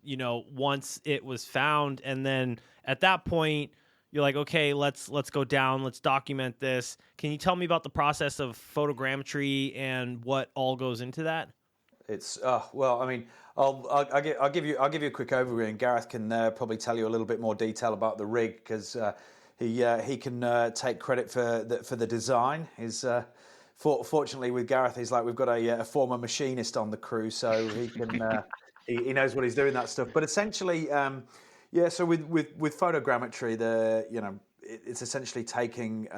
once it was found. And then at that point, you're like, okay, let's go down, let's document this. Can you tell me about the process of photogrammetry and what all goes into that?
It's well, I mean, I'll give you a quick overview, and Gareth can probably tell you a little bit more detail about the rig, because he can take credit for the design. Fortunately with Gareth, he's like, we've got a former machinist on the crew, so he can he knows what he's doing, that stuff. But essentially, so with photogrammetry, it's essentially taking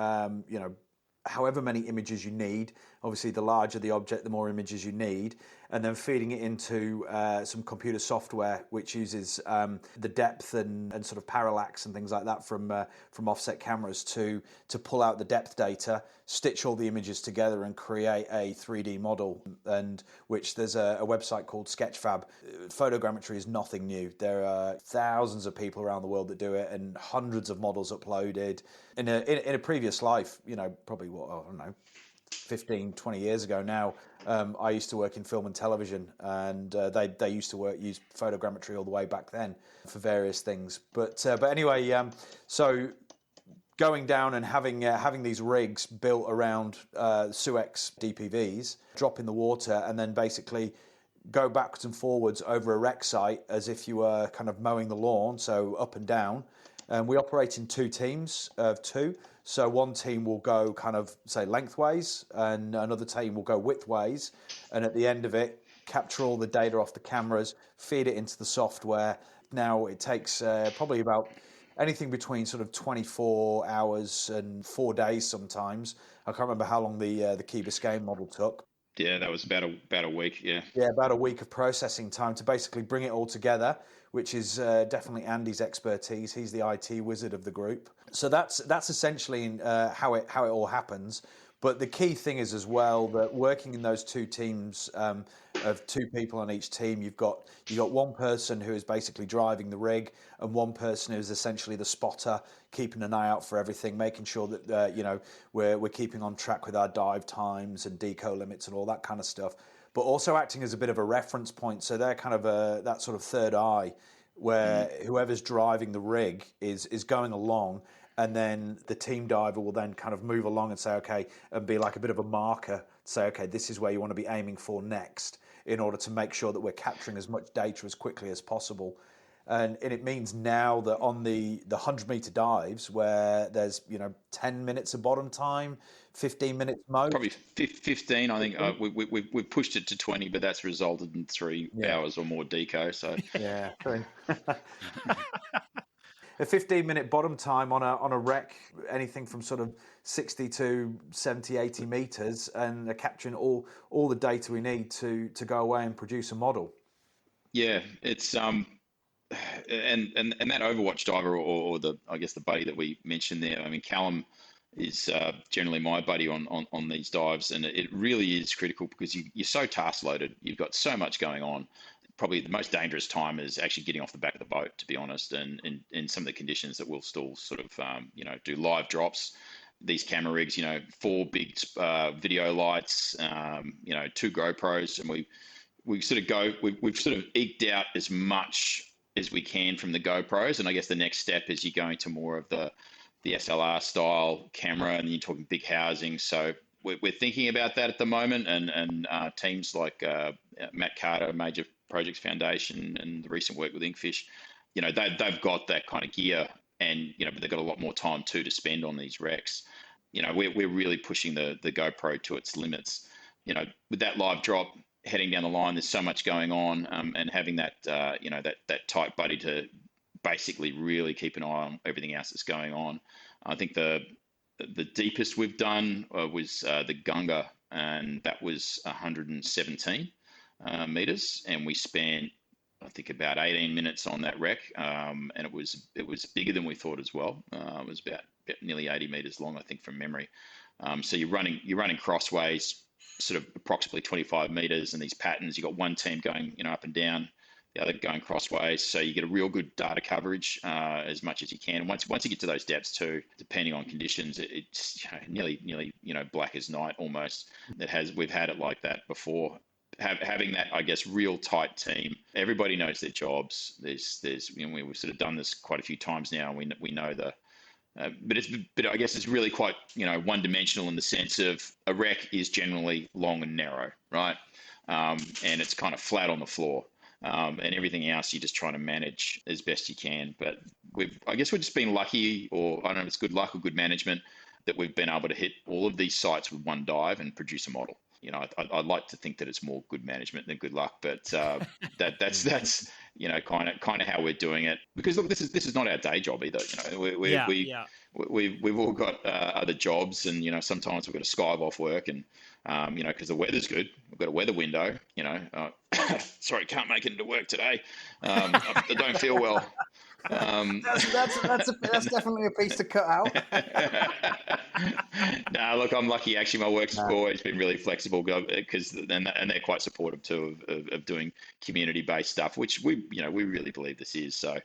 however many images you need. Obviously, the larger the object, the more images you need, and then feeding it into some computer software which uses the depth and sort of parallax and things like that from offset cameras to pull out the depth data, stitch all the images together, and create a 3D model. And which there's a website called Sketchfab. Photogrammetry is nothing new. There are thousands of people around the world that do it, and hundreds of models uploaded. In a previous life, probably I don't know, 15, 20 years ago now, I used to work in film and television, and they used to use photogrammetry all the way back then for various things. But anyway, so going down and having these rigs built around Suex DPVs, drop in the water, and then basically go backwards and forwards over a wreck site as if you were kind of mowing the lawn, so up and down. And we operate in two teams of two. So one team will go kind of, say, lengthways, and another team will go widthways. And at the end of it, capture all the data off the cameras, feed it into the software. Now it takes probably about anything between sort of 24 hours and 4 days sometimes. I can't remember how long the Key Biscayne model took.
Yeah, that was about a week, yeah.
Yeah, about a week of processing time to basically bring it all together, which is definitely Andy's expertise. He's the IT wizard of the group. So that's essentially how it all happens. But the key thing is as well that working in those two teams of two people on each team, you've got one person who is basically driving the rig, and one person who is essentially the spotter, keeping an eye out for everything, making sure that we're keeping on track with our dive times and deco limits and all that kind of stuff. But also acting as a bit of a reference point, so they're kind of that sort of third eye where whoever's driving the rig is going along, and then the team diver will then kind of move along and say, okay, and be like a bit of a marker, say, okay, this is where you want to be aiming for next, in order to make sure that we're capturing as much data as quickly as possible. And it means now that on the 100-meter dives, where there's 10 minutes of bottom time, 15 minutes most,
probably 15. I think we've pushed it to 20, but that's resulted in 3 hours or more deco. So
yeah. A 15-minute bottom time on a wreck, anything from sort of 60 to 70, 80 meters, and they're capturing all the data we need to go away and produce a model.
Yeah, it's and that Overwatch diver, or the, I guess, the buddy that we mentioned there. I mean, Callum is generally my buddy on these dives, and it really is critical because you're so task loaded. You've got so much going on. Probably the most dangerous time is actually getting off the back of the boat, to be honest, and in some of the conditions that we'll still sort of do live drops. These camera rigs, 4 big video lights, 2 GoPros, and we've sort of eked out as much as we can from the GoPros, and I guess the next step is you're going to more of the SLR style camera, and you're talking big housing. So we're thinking about that at the moment, and teams like Matt Carter, Major Projects Foundation, and the recent work with Inkfish, they've got that kind of gear, and but they've got a lot more time too to spend on these wrecks. We're really pushing the GoPro to its limits. With that live drop heading down the line, there's so much going on, and having that that tight buddy to basically really keep an eye on everything else that's going on. I think the deepest we've done was the Gunga, and that was 117 meters, and we spent, I think, about 18 minutes on that wreck, and it was bigger than we thought as well. It was about nearly 80 meters long, I think, from memory. So you're running crossways, sort of approximately 25 meters, and these patterns. You've got one team going up and down, the other going crossways, so you get a real good data coverage as much as you can. And once you get to those depths too, depending on conditions, it's nearly black as night almost. We've had it like that before. Having that, I guess, real tight team, everybody knows their jobs. There's we've sort of done this quite a few times now, and we know but I guess it's really quite one dimensional in the sense of a wreck is generally long and narrow, right? And it's kind of flat on the floor. And everything else you're just trying to manage as best you can. But I guess we've just been lucky, or I don't know if it's good luck or good management, that we've been able to hit all of these sites with one dive and produce a model. I'd like to think that it's more good management than good luck, but that's kind of how we're doing it. Because look, this is not our day job either. We've all got other jobs, and sometimes we've got to skive off work, and because the weather's good, we've got a weather window. Sorry, can't make it into work today. I don't feel well.
That's definitely a piece to cut out.
No, look, I'm lucky. Actually, my work's always been really flexible because and they're quite supportive too of doing community-based stuff, which we really believe this is. So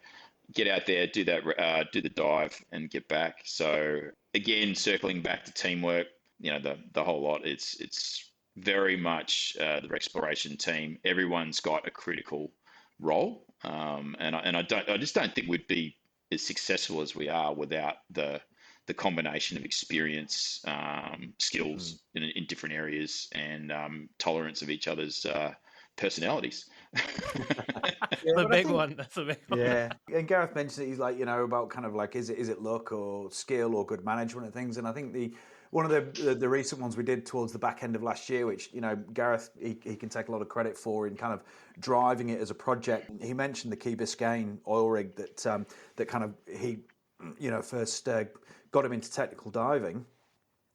get out there, do that, do the dive, and get back. So again, circling back to teamwork, the whole lot. It's very much the WreckSploration team. Everyone's got a critical role, and I just don't think we'd be as successful as we are without the combination of experience, skills in different areas, and tolerance of each other's personalities.
That's a big one.
Yeah, and Gareth mentioned he's like about kind of like is it luck or skill or good management and things, and I think one of the recent ones we did towards the back end of last year, which Gareth he can take a lot of credit for in kind of driving it as a project. He mentioned the Key Biscayne oil rig that kind of he first got him into technical diving.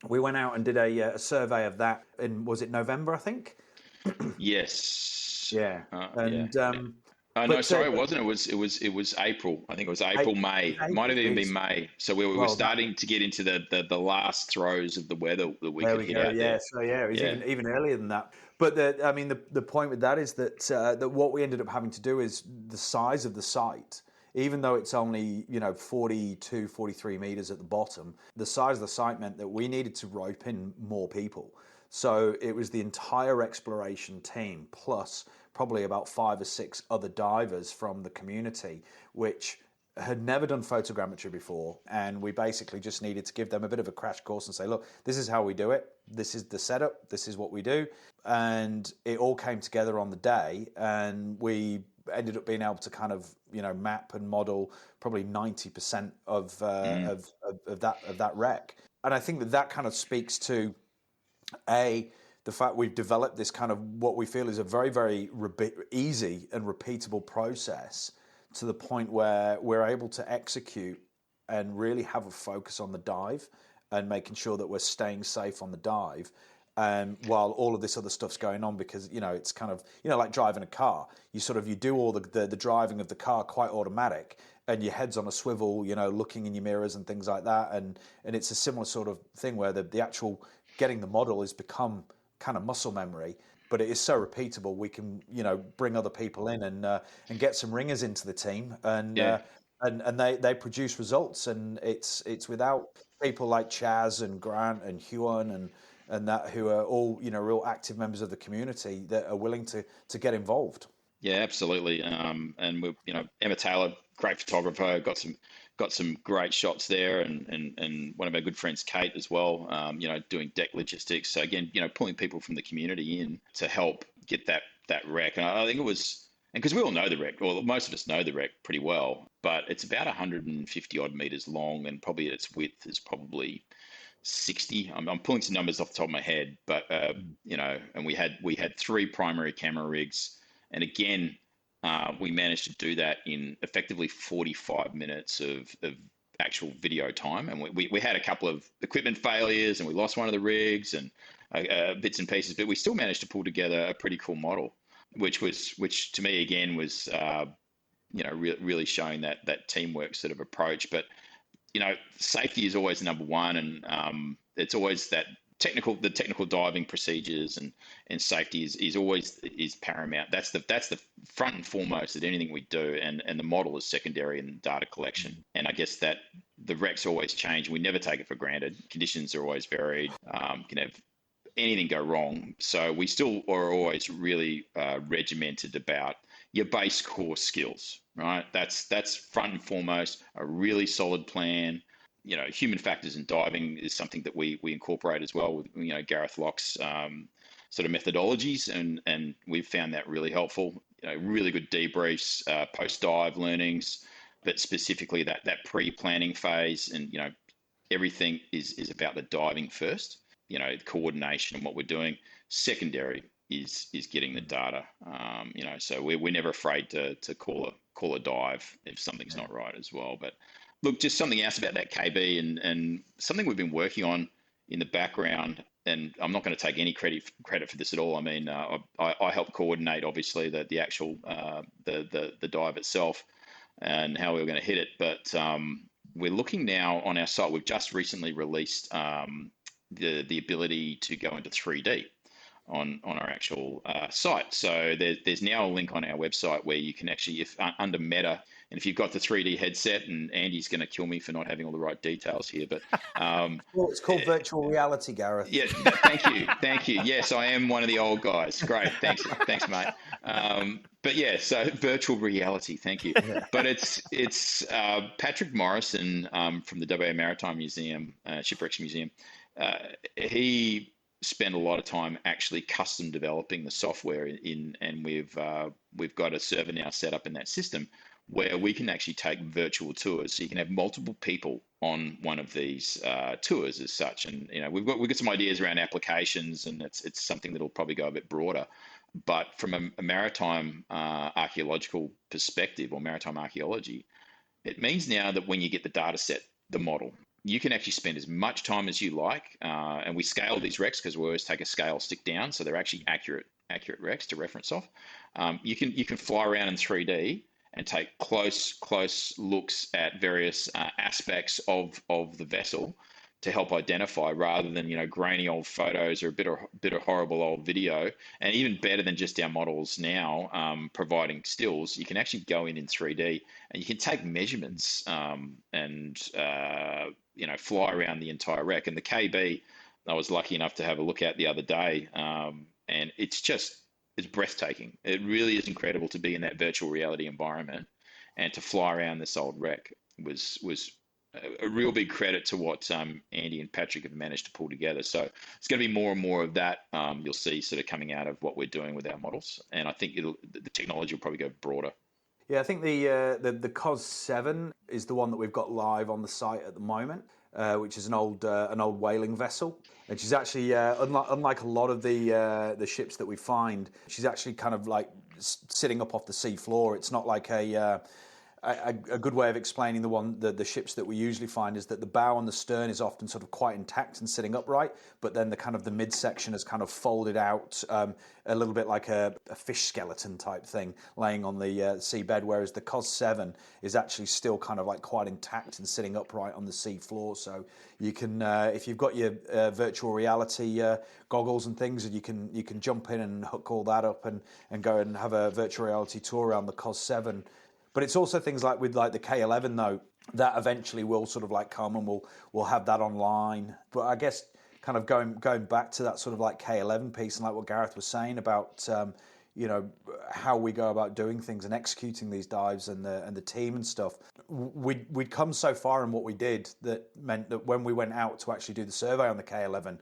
We went out and did a survey of that in, was it November, I think?
Yes.
Yeah.
No, sorry, it wasn't. It was April. I think it was April, May. It might have even been May. So we were starting to get into the last throes of the weather that we could hit out there.
So it was even earlier than that. But the point with that is that what we ended up having to do is the size of the site. Even though it's only 42-43 meters at the bottom, the size of the site meant that we needed to rope in more people. So it was the entire exploration team plus probably about 5 or 6 other divers from the community, which had never done photogrammetry before, and we basically just needed to give them a bit of a crash course and say, look, this is how we do it, this is the setup, this is what we do. And it all came together on the day, and we ended up being able to kind of, you know, map and model probably 90% of that wreck. And I think that kind of speaks to the fact we've developed this kind of what we feel is a very, very easy and repeatable process, to the point where we're able to execute and really have a focus on the dive and making sure that we're staying safe on the dive, while all of this other stuff's going on. Because, you know, it's kind of, you know, like driving a car. You do all the driving of the car quite automatic, and your head's on a swivel, you know, looking in your mirrors and things like that. And it's a similar sort of thing where the actual getting the model has become kind of muscle memory. But it is so repeatable, we can, you know, bring other people in and get some ringers into the team, and they produce results. And it's without people like Chaz and Grant and Huon and that, who are all, you know, real active members of the community that are willing to get involved.
Yeah, absolutely. And we, you know, Emma Taylor, great photographer, got some great shots there, and one of our good friends, Kate, as well, you know, doing deck logistics. So again, you know, pulling people from the community in to help get that wreck. And I think it was, and because we all know the wreck, or most of us know the wreck pretty well, but it's about 150 odd meters long, and probably its width is probably 60. I'm pulling some numbers off the top of my head, but you know, and we had 3 primary camera rigs, and again, we managed to do that in effectively 45 minutes of actual video time. And we had a couple of equipment failures, and we lost one of the rigs and bits and pieces, but we still managed to pull together a pretty cool model, which to me again was you know, really showing that teamwork sort of approach. But you know, safety is always number one, and it's always the technical diving procedures and safety is always paramount. That's the front and foremost at anything we do, and the model is secondary in data collection. And I guess that the wrecks always change. We never take it for granted. Conditions are always varied. Can have anything go wrong. So we still are always really regimented about your base core skills, right? That's front and foremost, a really solid plan. You know, human factors in diving is something that we incorporate as well with, you know, Gareth Locke's sort of methodologies, and we've found that really helpful. You know, really good debriefs, post-dive learnings, but specifically that pre-planning phase, and you know, everything is about the diving first. You know, the coordination and what we're doing. Secondary is getting the data. You know, so we're never afraid to call a dive if something's not right as well. But look, just something else about that KB, and something we've been working on in the background, and I'm not going to take any credit for this at all. I mean, I helped coordinate, obviously, the actual the dive itself and how we were going to hit it. But we're looking now on our site. We've just recently released the ability to go into 3D on our actual site. So there's now a link on our website where you can actually, if under Meta, and if you've got the 3D headset, and Andy's going to kill me for not having all the right details here, but
well, it's called virtual reality, Gareth.
Yeah, thank you. Yes, I am one of the old guys. Great, thanks, mate. But yeah, so virtual reality, thank you. Yeah. But it's Patrick Morrison from the WA Maritime Museum, Shipwrecks Museum. He spent a lot of time actually custom developing the software and we've got a server now set up in that system where we can actually take virtual tours. So you can have multiple people on one of these tours as such. And you know, we've got some ideas around applications, and it's something that'll probably go a bit broader. But from a maritime archaeological perspective, or maritime archaeology, it means now that when you get the data set, the model, you can actually spend as much time as you like. And we scale these wrecks because we always take a scale stick down, so they're actually accurate wrecks to reference off. You can fly around in 3D and take close looks at various aspects of the vessel to help identify, rather than, you know, grainy old photos or a bit of horrible old video. And even better than just our models now providing stills, you can actually go in 3D and you can take measurements and you know, fly around the entire wreck. And the KB I was lucky enough to have a look at the other day, and it's breathtaking. It really is incredible to be in that virtual reality environment and to fly around this old wreck was a real big credit to what Andy and Patrick have managed to pull together. So it's going to be more and more of that. You'll see sort of coming out of what we're doing with our models, and I think the technology will probably go broader.
Yeah, I think the COS 7 is the one that we've got live on the site at the moment, which is an old whaling vessel. And she's actually unlike a lot of the ships that we find, she's actually kind of like sitting up off the sea floor. It's not like a good way of explaining the ships that we usually find is that the bow and the stern is often sort of quite intact and sitting upright, but then the midsection is kind of folded out a little bit like a fish skeleton type thing laying on the seabed, whereas the COS 7 is actually still kind of like quite intact and sitting upright on the sea floor. So you can, if you've got your virtual reality goggles and things, you can jump in and hook all that up and go and have a virtual reality tour around the COS 7. But it's also things like with like the K11 though, that eventually will sort of like come and we'll have that online. But I guess kind of going back to that sort of like K11 piece and like what Gareth was saying about how we go about doing things and executing these dives and the team and stuff. We'd come so far in what we did that meant that when we went out to actually do the survey on the K11,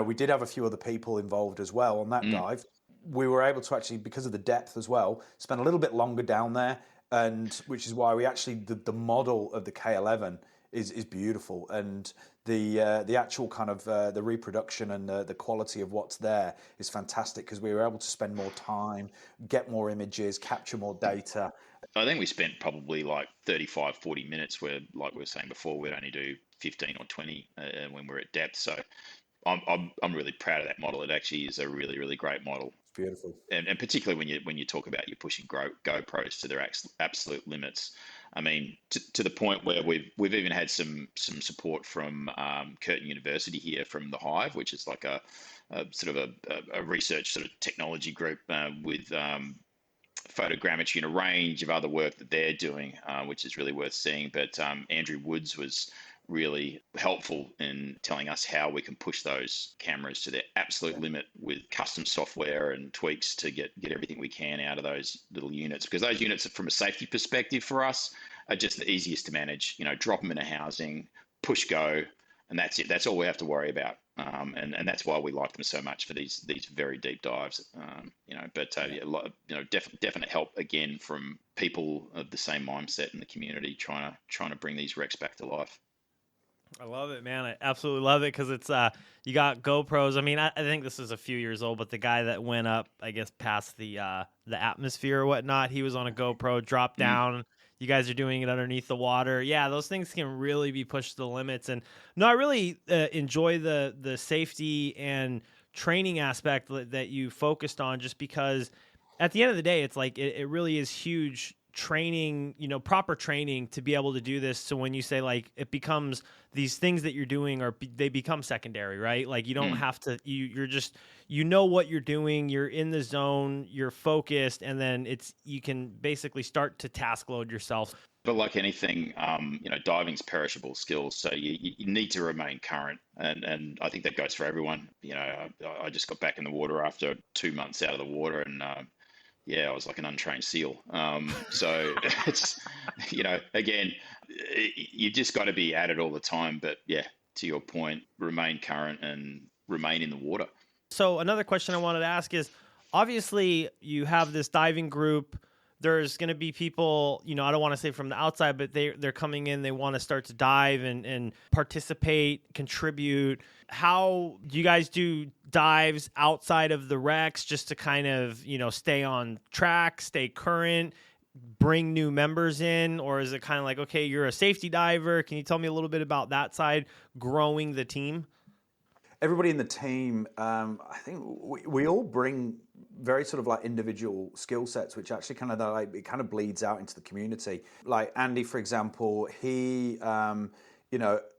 we did have a few other people involved as well on that dive. We were able to actually, because of the depth as well, spend a little bit longer down there. And which is why we actually the model of the K11 is beautiful, and the actual kind of the reproduction and the quality of what's there is fantastic because we were able to spend more time, get more images, capture more data.
I think we spent probably like 35, 40 minutes where, like we were saying before, we'd only do 15 or 20 when we're at depth. So I'm really proud of that model. It actually is a really, really great model.
Beautiful,
and particularly when you talk about you're pushing GoPros to their absolute limits. I mean, to the point where we've even had some support from Curtin University here from the Hive, which is like a sort of a research sort of technology group with photogrammetry and a range of other work that they're doing, which is really worth seeing. But Andrew Woods was really helpful in telling us how we can push those cameras to their absolute limit with custom software and tweaks to get everything we can out of those little units, because those units, from a safety perspective for us, are just the easiest to manage. Drop them in a housing, push go, and that's it. That's all we have to worry about. And that's why we like them so much for these very deep dives. Definite help again from people of the same mindset in the community trying to bring these wrecks back to life.
I love it, man. I absolutely love it because it's you got GoPros. I mean, I think this is a few years old, but the guy that went up, I guess, past the atmosphere or whatnot, he was on a GoPro, dropped down. You guys are doing it underneath the water. Yeah, those things can really be pushed to the limits. And no, I really enjoy the safety and training aspect that you focused on, just because at the end of the day, it's like it really is huge training, proper training to be able to do this. So when you say like it becomes these things that you're doing they become secondary, right? Like you don't have to, you're just, what you're doing, you're in the zone, you're focused, and then you can basically start to task load yourself.
But like anything, diving's perishable skills, so you need to remain current, and I think that goes for everyone. I just got back in the water after 2 months out of the water, and I was like an untrained seal. So it's, again, you just got to be at it all the time. But yeah, to your point, remain current and remain in the water.
So another question I wanted to ask is, obviously you have this diving group. There's going to be people, I don't want to say from the outside, but they're coming in, they want to start to dive and participate, contribute. How do you guys do dives outside of the wrecks just to kind of, stay on track, stay current, bring new members in? Or is it kind of like, okay, you're a safety diver. Can you tell me a little bit about that side, growing the team?
Everybody in the team, I think we all bring very sort of like individual skill sets, which actually kind of like it kind of bleeds out into the community. Like Andy, for example, he, an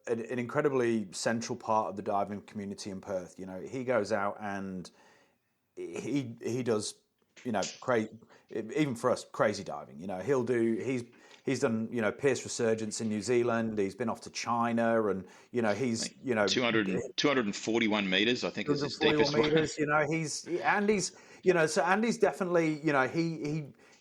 incredibly central part of the diving community in Perth. He goes out and he does, even for us, crazy diving. he's done, Pierce Resurgence in New Zealand. He's been off to China, and he's
241 meters, I think, is his
241
deepest one.
meters. So Andy's definitely,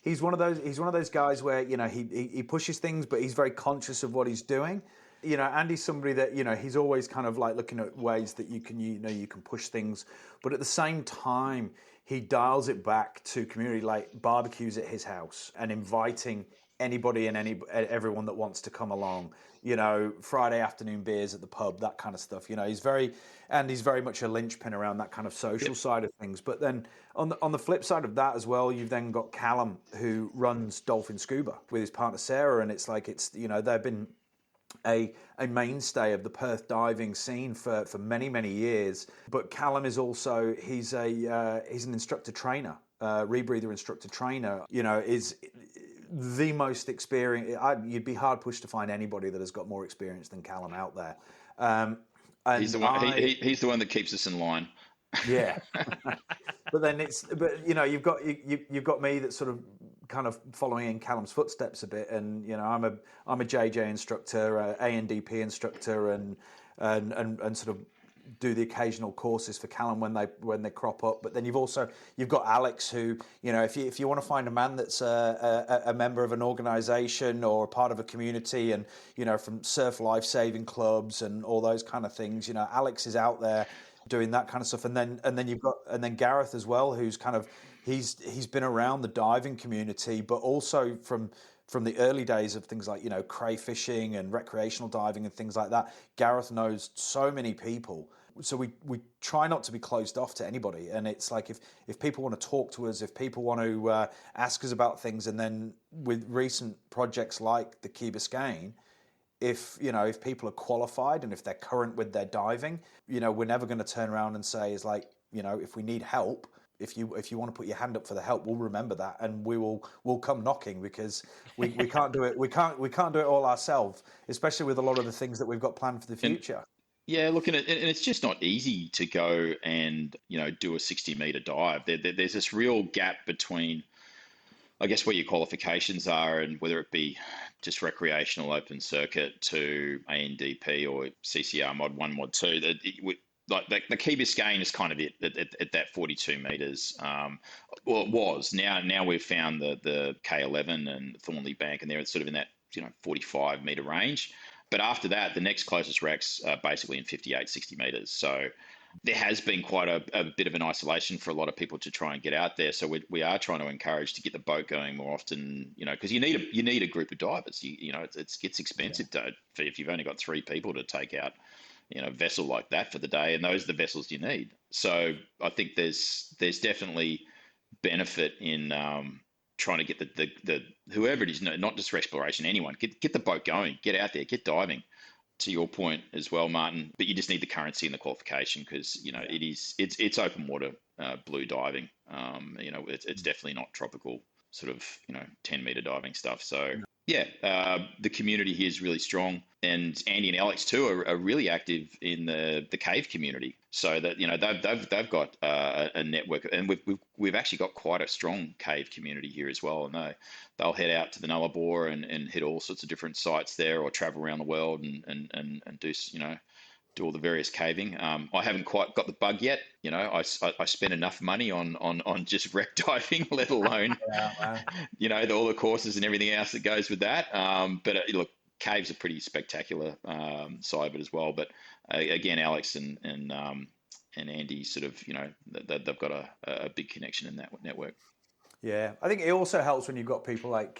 he's one of those guys where he pushes things, but he's very conscious of what he's doing. Andy's somebody that he's always kind of like looking at ways that you can push things, but at the same time he dials it back to community, like barbecues at his house and inviting anybody and everyone that wants to come along. Friday afternoon beers at the pub, that kind of stuff. He's very much a linchpin around that kind of social side of things. But then on the flip side of that as well, you've then got Callum, who runs Dolphin Scuba with his partner Sarah, and they've been a mainstay of the Perth diving scene for many, many years. But Callum is also he's an instructor trainer, rebreather instructor trainer. Is the most experienced. You'd be hard pushed to find anybody that has got more experience than Callum out there. And
he's the one. He's the one that keeps us in line.
Yeah, you've got me that's sort of kind of following in Callum's footsteps a bit, and I'm a JJ instructor, ANDP instructor, and sort of do the occasional courses for Callum when they crop up. But then you've got Alex, who if you want to find a man that's a member of an organisation or a part of a community, and from surf life saving clubs and all those kind of things, Alex is out there doing that kind of stuff. And then you've got Gareth as well, who's kind of he's been around the diving community, but also from the early days of things like cray fishing and recreational diving and things like that. Gareth knows so many people, so we try not to be closed off to anybody. And it's like if people want to talk to us, if people want to ask us about things, and then with recent projects like the Key Biscayne, if people are qualified and if they're current with their diving, we're never going to turn around and say if we need help, if you want to put your hand up for the help, we'll remember that, and we'll come knocking, because we can't do it. We can't do it all ourselves, especially with a lot of the things that we've got planned for the future.
Looking at it, and it's just not easy to go and do a 60-meter dive. There's this real gap between, I guess, where your qualifications are, and whether it be just recreational open circuit to ANDP or CCR Mod 1, Mod 2. The Key Biscayne is kind of it at that 42 meters. Well, it was. Now we've found the K11 and Thornley Bank, and they're sort of in that 45 meter range. But after that, the next closest wrecks are basically in 58, 60 meters. So there has been quite a bit of an isolation for a lot of people to try and get out there. So we are trying to encourage to get the boat going more often, because you need a group of divers. It gets expensive if you've only got 3 people to take out a vessel like that for the day, and those are the vessels you need. So I think there's definitely benefit in trying to get the whoever it is, not just WreckSploration, anyone, get the boat going, get out there, get diving. To your point as well, Martin, but you just need the currency and the qualification, because it's open water blue diving. It's definitely not tropical sort of 10-meter diving stuff. So the community here is really strong, and Andy and Alex too are really active in the cave community. So that they've got a network, and we've actually got quite a strong cave community here as well. And they'll head out to the Nullarbor and hit all sorts of different sites there, or travel around the world and do all the various caving. I haven't quite got the bug yet. I spent enough money on just wreck diving, let alone all the courses and everything else that goes with that. But look, caves are pretty spectacular side of it as well. But again, Alex and Andy sort of they've got a big connection in that network.
Yeah, I think it also helps when you've got people like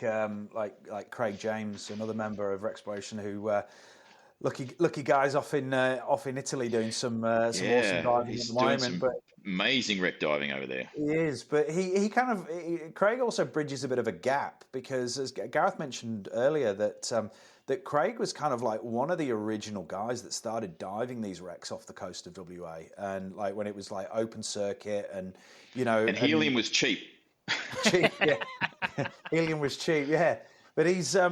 Craig James, another member of WreckSploration, who lucky guys off in Italy doing some awesome diving at the moment. But
amazing wreck diving over there.
He is, but Craig also bridges a bit of a gap, because as Gareth mentioned earlier, that Craig was kind of like one of the original guys that started diving these wrecks off the coast of WA, and like when it was like open circuit, and
and helium was cheap.
Cheap, yeah. Helium was cheap, yeah. But so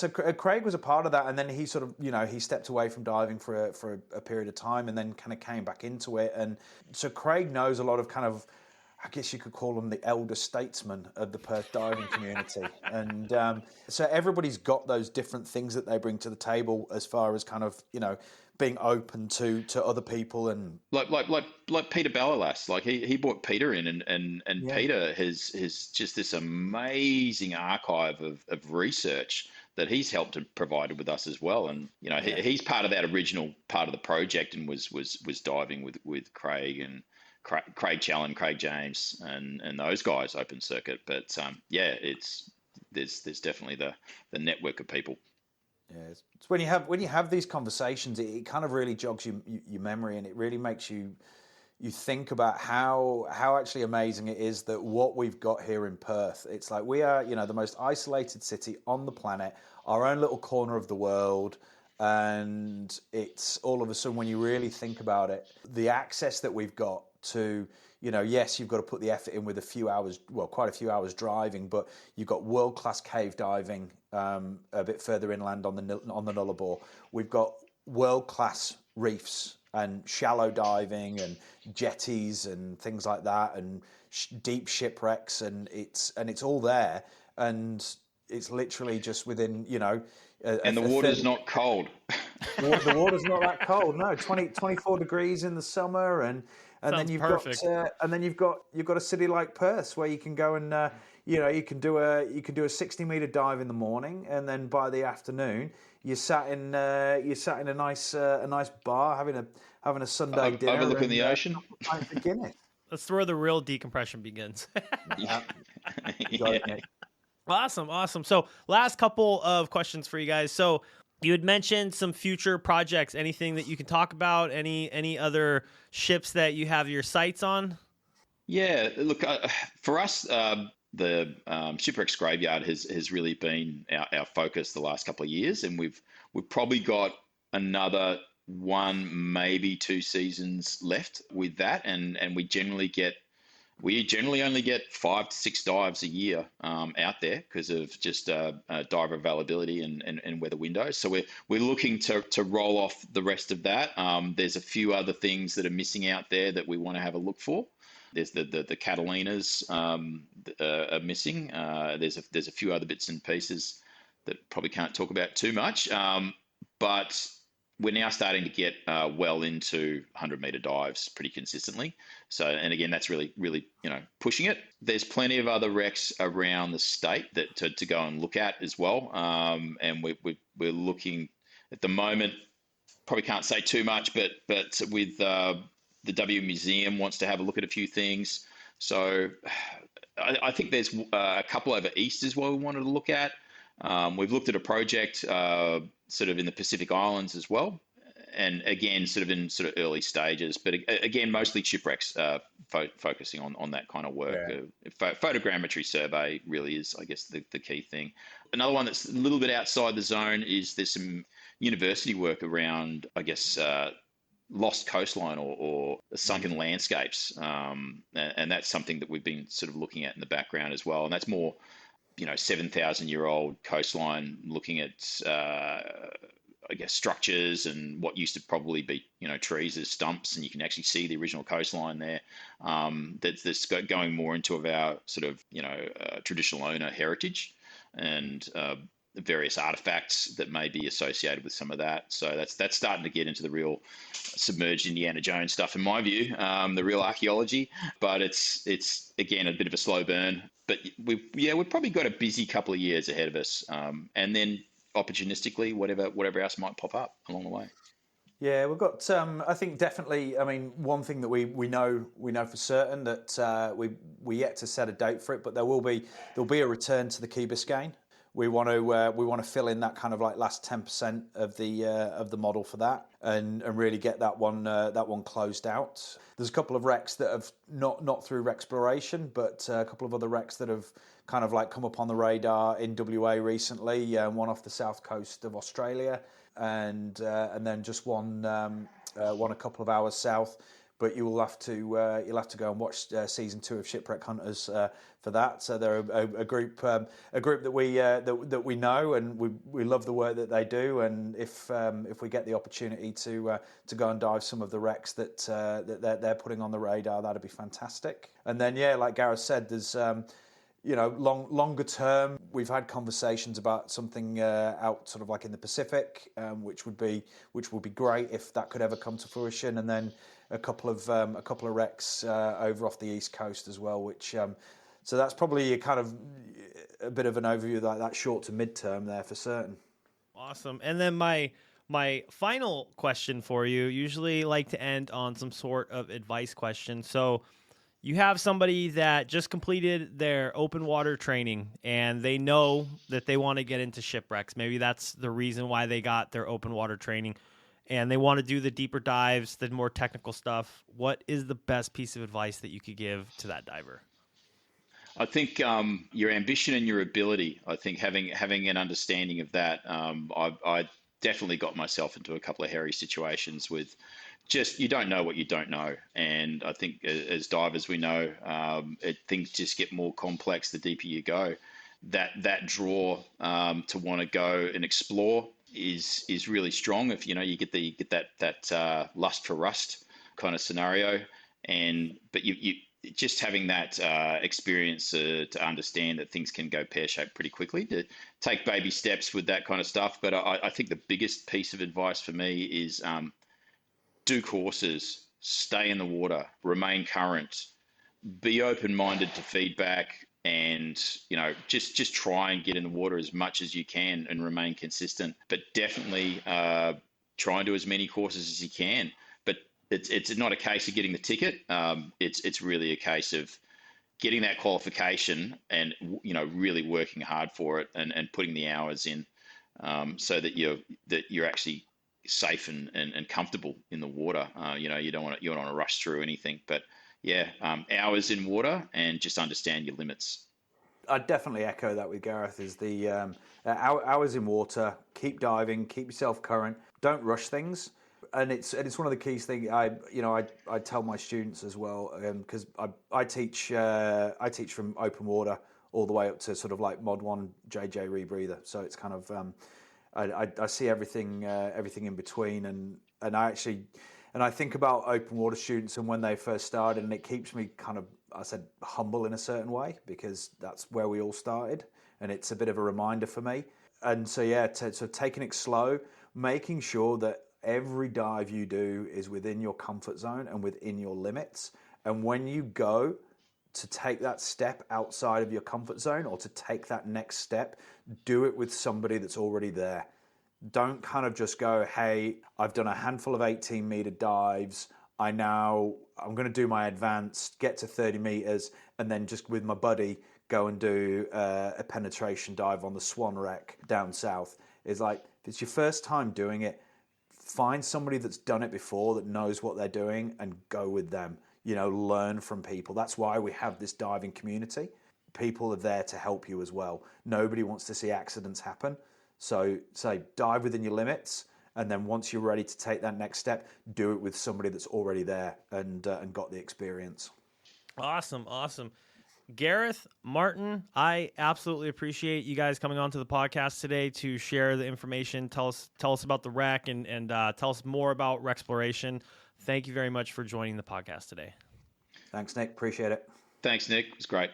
Craig was a part of that, and then he sort of, he stepped away from diving for a period of time, and then kind of came back into it. And so Craig knows a lot of kind of I guess you could call them the elder statesmen of the Perth diving community. And so everybody's got those different things that they bring to the table as far as kind of, being open to other people. And
like Peter Ballalas, like he brought Peter in, and
yeah,
Peter has just this amazing archive of research that he's helped to provide with us as well. And he's part of that original part of the project, and was diving with Craig and Craig Challen, Craig James, and those guys open circuit. But there's definitely the network of people.
Yeah, it's when you have these conversations, it kind of really jogs your memory, and it really makes you think about how actually amazing it is that what we've got here in Perth. It's like we are, the most isolated city on the planet, our own little corner of the world. And it's all of a sudden, when you really think about it, the access that we've got to, yes, you've got to put the effort in with quite a few hours driving, but you've got world-class cave diving a bit further inland on the Nullarbor. We've got world-class reefs and shallow diving and jetties and things like that, and deep shipwrecks, and it's all there, and it's literally just within,
and the water's not cold.
The water's not that cold. No, 24 degrees in the summer, and then you've
perfect.
you've got a city like Perth where you can go and you can do a 60-meter dive in the morning, and then by the afternoon you're sat in a nice bar having a Sunday dinner,
overlooking the ocean.
That's where the real decompression begins.
Yeah.
Awesome. So last couple of questions for you guys. So you had mentioned some future projects. Anything that you can talk about? Any other ships that you have your sights on?
Yeah, look, for us, the Shipwrecks Graveyard has really been our focus the last couple of years, and we've probably got another 1, maybe 2 seasons left with that, and we generally only get 5 to 6 dives a year out there because of just diver availability and weather windows. So we're looking to roll off the rest of that. There's a few other things that are missing out there that we want to have a look for. There's the Catalinas are missing. There's a few other bits and pieces that probably can't talk about too much. But we're now starting to get well into 100-meter dives pretty consistently. So, and again, that's really pushing it. There's plenty of other wrecks around the state that to go and look at as well. And we're looking at the moment. Probably can't say too much, but with the W Museum wants to have a look at a few things. So I think there's a couple over east as well we wanted to look at. We've looked at a project sort of in the Pacific Islands as well, and again, sort of in sort of early stages, but again, mostly shipwrecks, focusing on that kind of work. Yeah. Photogrammetry survey really is, I guess, the key thing. Another one that's a little bit outside the zone is there's some university work around, I guess, lost coastline or sunken landscapes, and that's something that we've been sort of looking at in the background as well, and that's more 7,000-year-old coastline, looking at I guess structures and what used to probably be trees as stumps, and you can actually see the original coastline there. That's going more into our sort of traditional owner heritage and various artifacts that may be associated with some of that. So that's starting to get into the real submerged Indiana Jones stuff, in my view, the real archaeology. But it's again a bit of a slow burn. But we've probably got a busy couple of years ahead of us, and then opportunistically, whatever else might pop up along the way.
Yeah, we've got. I think definitely. I mean, one thing that we know for certain that we yet to set a date for it, but there'll be a return to the Key Biscayne. We want to fill in that kind of like last 10% of the model for that, and really get that one closed out. There's a couple of wrecks that have not through WreckSploration, but a couple of other wrecks that have kind of like come up on the radar in WA recently. One off the south coast of Australia, and then just one a couple of hours south. but you'll have to go and watch season 2 of Shipwreck Hunters for that. So they're a group that we know, and we love the work that they do. And if we get the opportunity to go and dive some of the wrecks that they're putting on the radar, that'd be fantastic. And then like Gareth said, there's longer term, we've had conversations about something out sort of like in the Pacific, which would be great if that could ever come to fruition. And then a couple of wrecks over off the East Coast as well, which so that's probably a bit of an overview of that short to mid-term there for certain.
Awesome. And then my final question for you, usually like to end on some sort of advice question. So you have somebody that just completed their open water training and they know that they want to get into shipwrecks. Maybe that's the reason why they got their open water training, and they want to do the deeper dives, the more technical stuff. What is the best piece of advice that you could give to that diver?
I think your ambition and your ability. I think having an understanding of that. I definitely got myself into a couple of hairy situations with just, you don't know what you don't know. And I think as divers, we know things just get more complex the deeper you go. That draw to want to go and explore is really strong. If you get that lust for rust kind of scenario, but you just having that experience to understand that things can go pear-shaped pretty quickly, to take baby steps with that kind of stuff. But I think the biggest piece of advice for me is do courses, stay in the water, remain current, be open-minded to feedback, and just try and get in the water as much as you can and remain consistent. But definitely try and do as many courses as you can. But it's not a case of getting the ticket. It's really a case of getting that qualification and really working hard for it and putting the hours in, so that you're actually safe and comfortable in the water. You don't want to rush through anything, but hours in water and just understand your limits.
I'd definitely echo that with Gareth. Is the hours in water, keep diving, keep yourself current, don't rush things. And it's one of the key things I tell my students as well, because I teach from open water all the way up to sort of like Mod 1 JJ rebreather. So it's kind of I see everything in between, and I think about open water students and when they first started, and it keeps me kind of, I said, humble in a certain way, because that's where we all started, and it's a bit of a reminder for me. And so so taking it slow, making sure that every dive you do is within your comfort zone and within your limits. And when you go to take that step outside of your comfort zone, or to take that next step, do it with somebody that's already there. Don't kind of just go, hey, I've done a handful of 18-meter dives. I'm going to do my advanced, get to 30 meters, and then just with my buddy go and do a penetration dive on the Swan wreck down south. It's like, if it's your first time doing it, find somebody that's done it before, that knows what they're doing, and go with them. Learn from people. That's why we have this diving community. People are there to help you as well. Nobody wants to see accidents happen. So dive within your limits, and then once you're ready to take that next step, do it with somebody that's already there and got the experience.
Awesome. Gareth, Martin, I absolutely appreciate you guys coming on to the podcast today to share the information. Tell us about the wreck and tell us more about WreckSploration. Thank you very much for joining the podcast today.
Thanks, Nick. Appreciate it.
Thanks, Nick. It was great.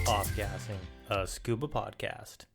Off-gassing, a scuba podcast.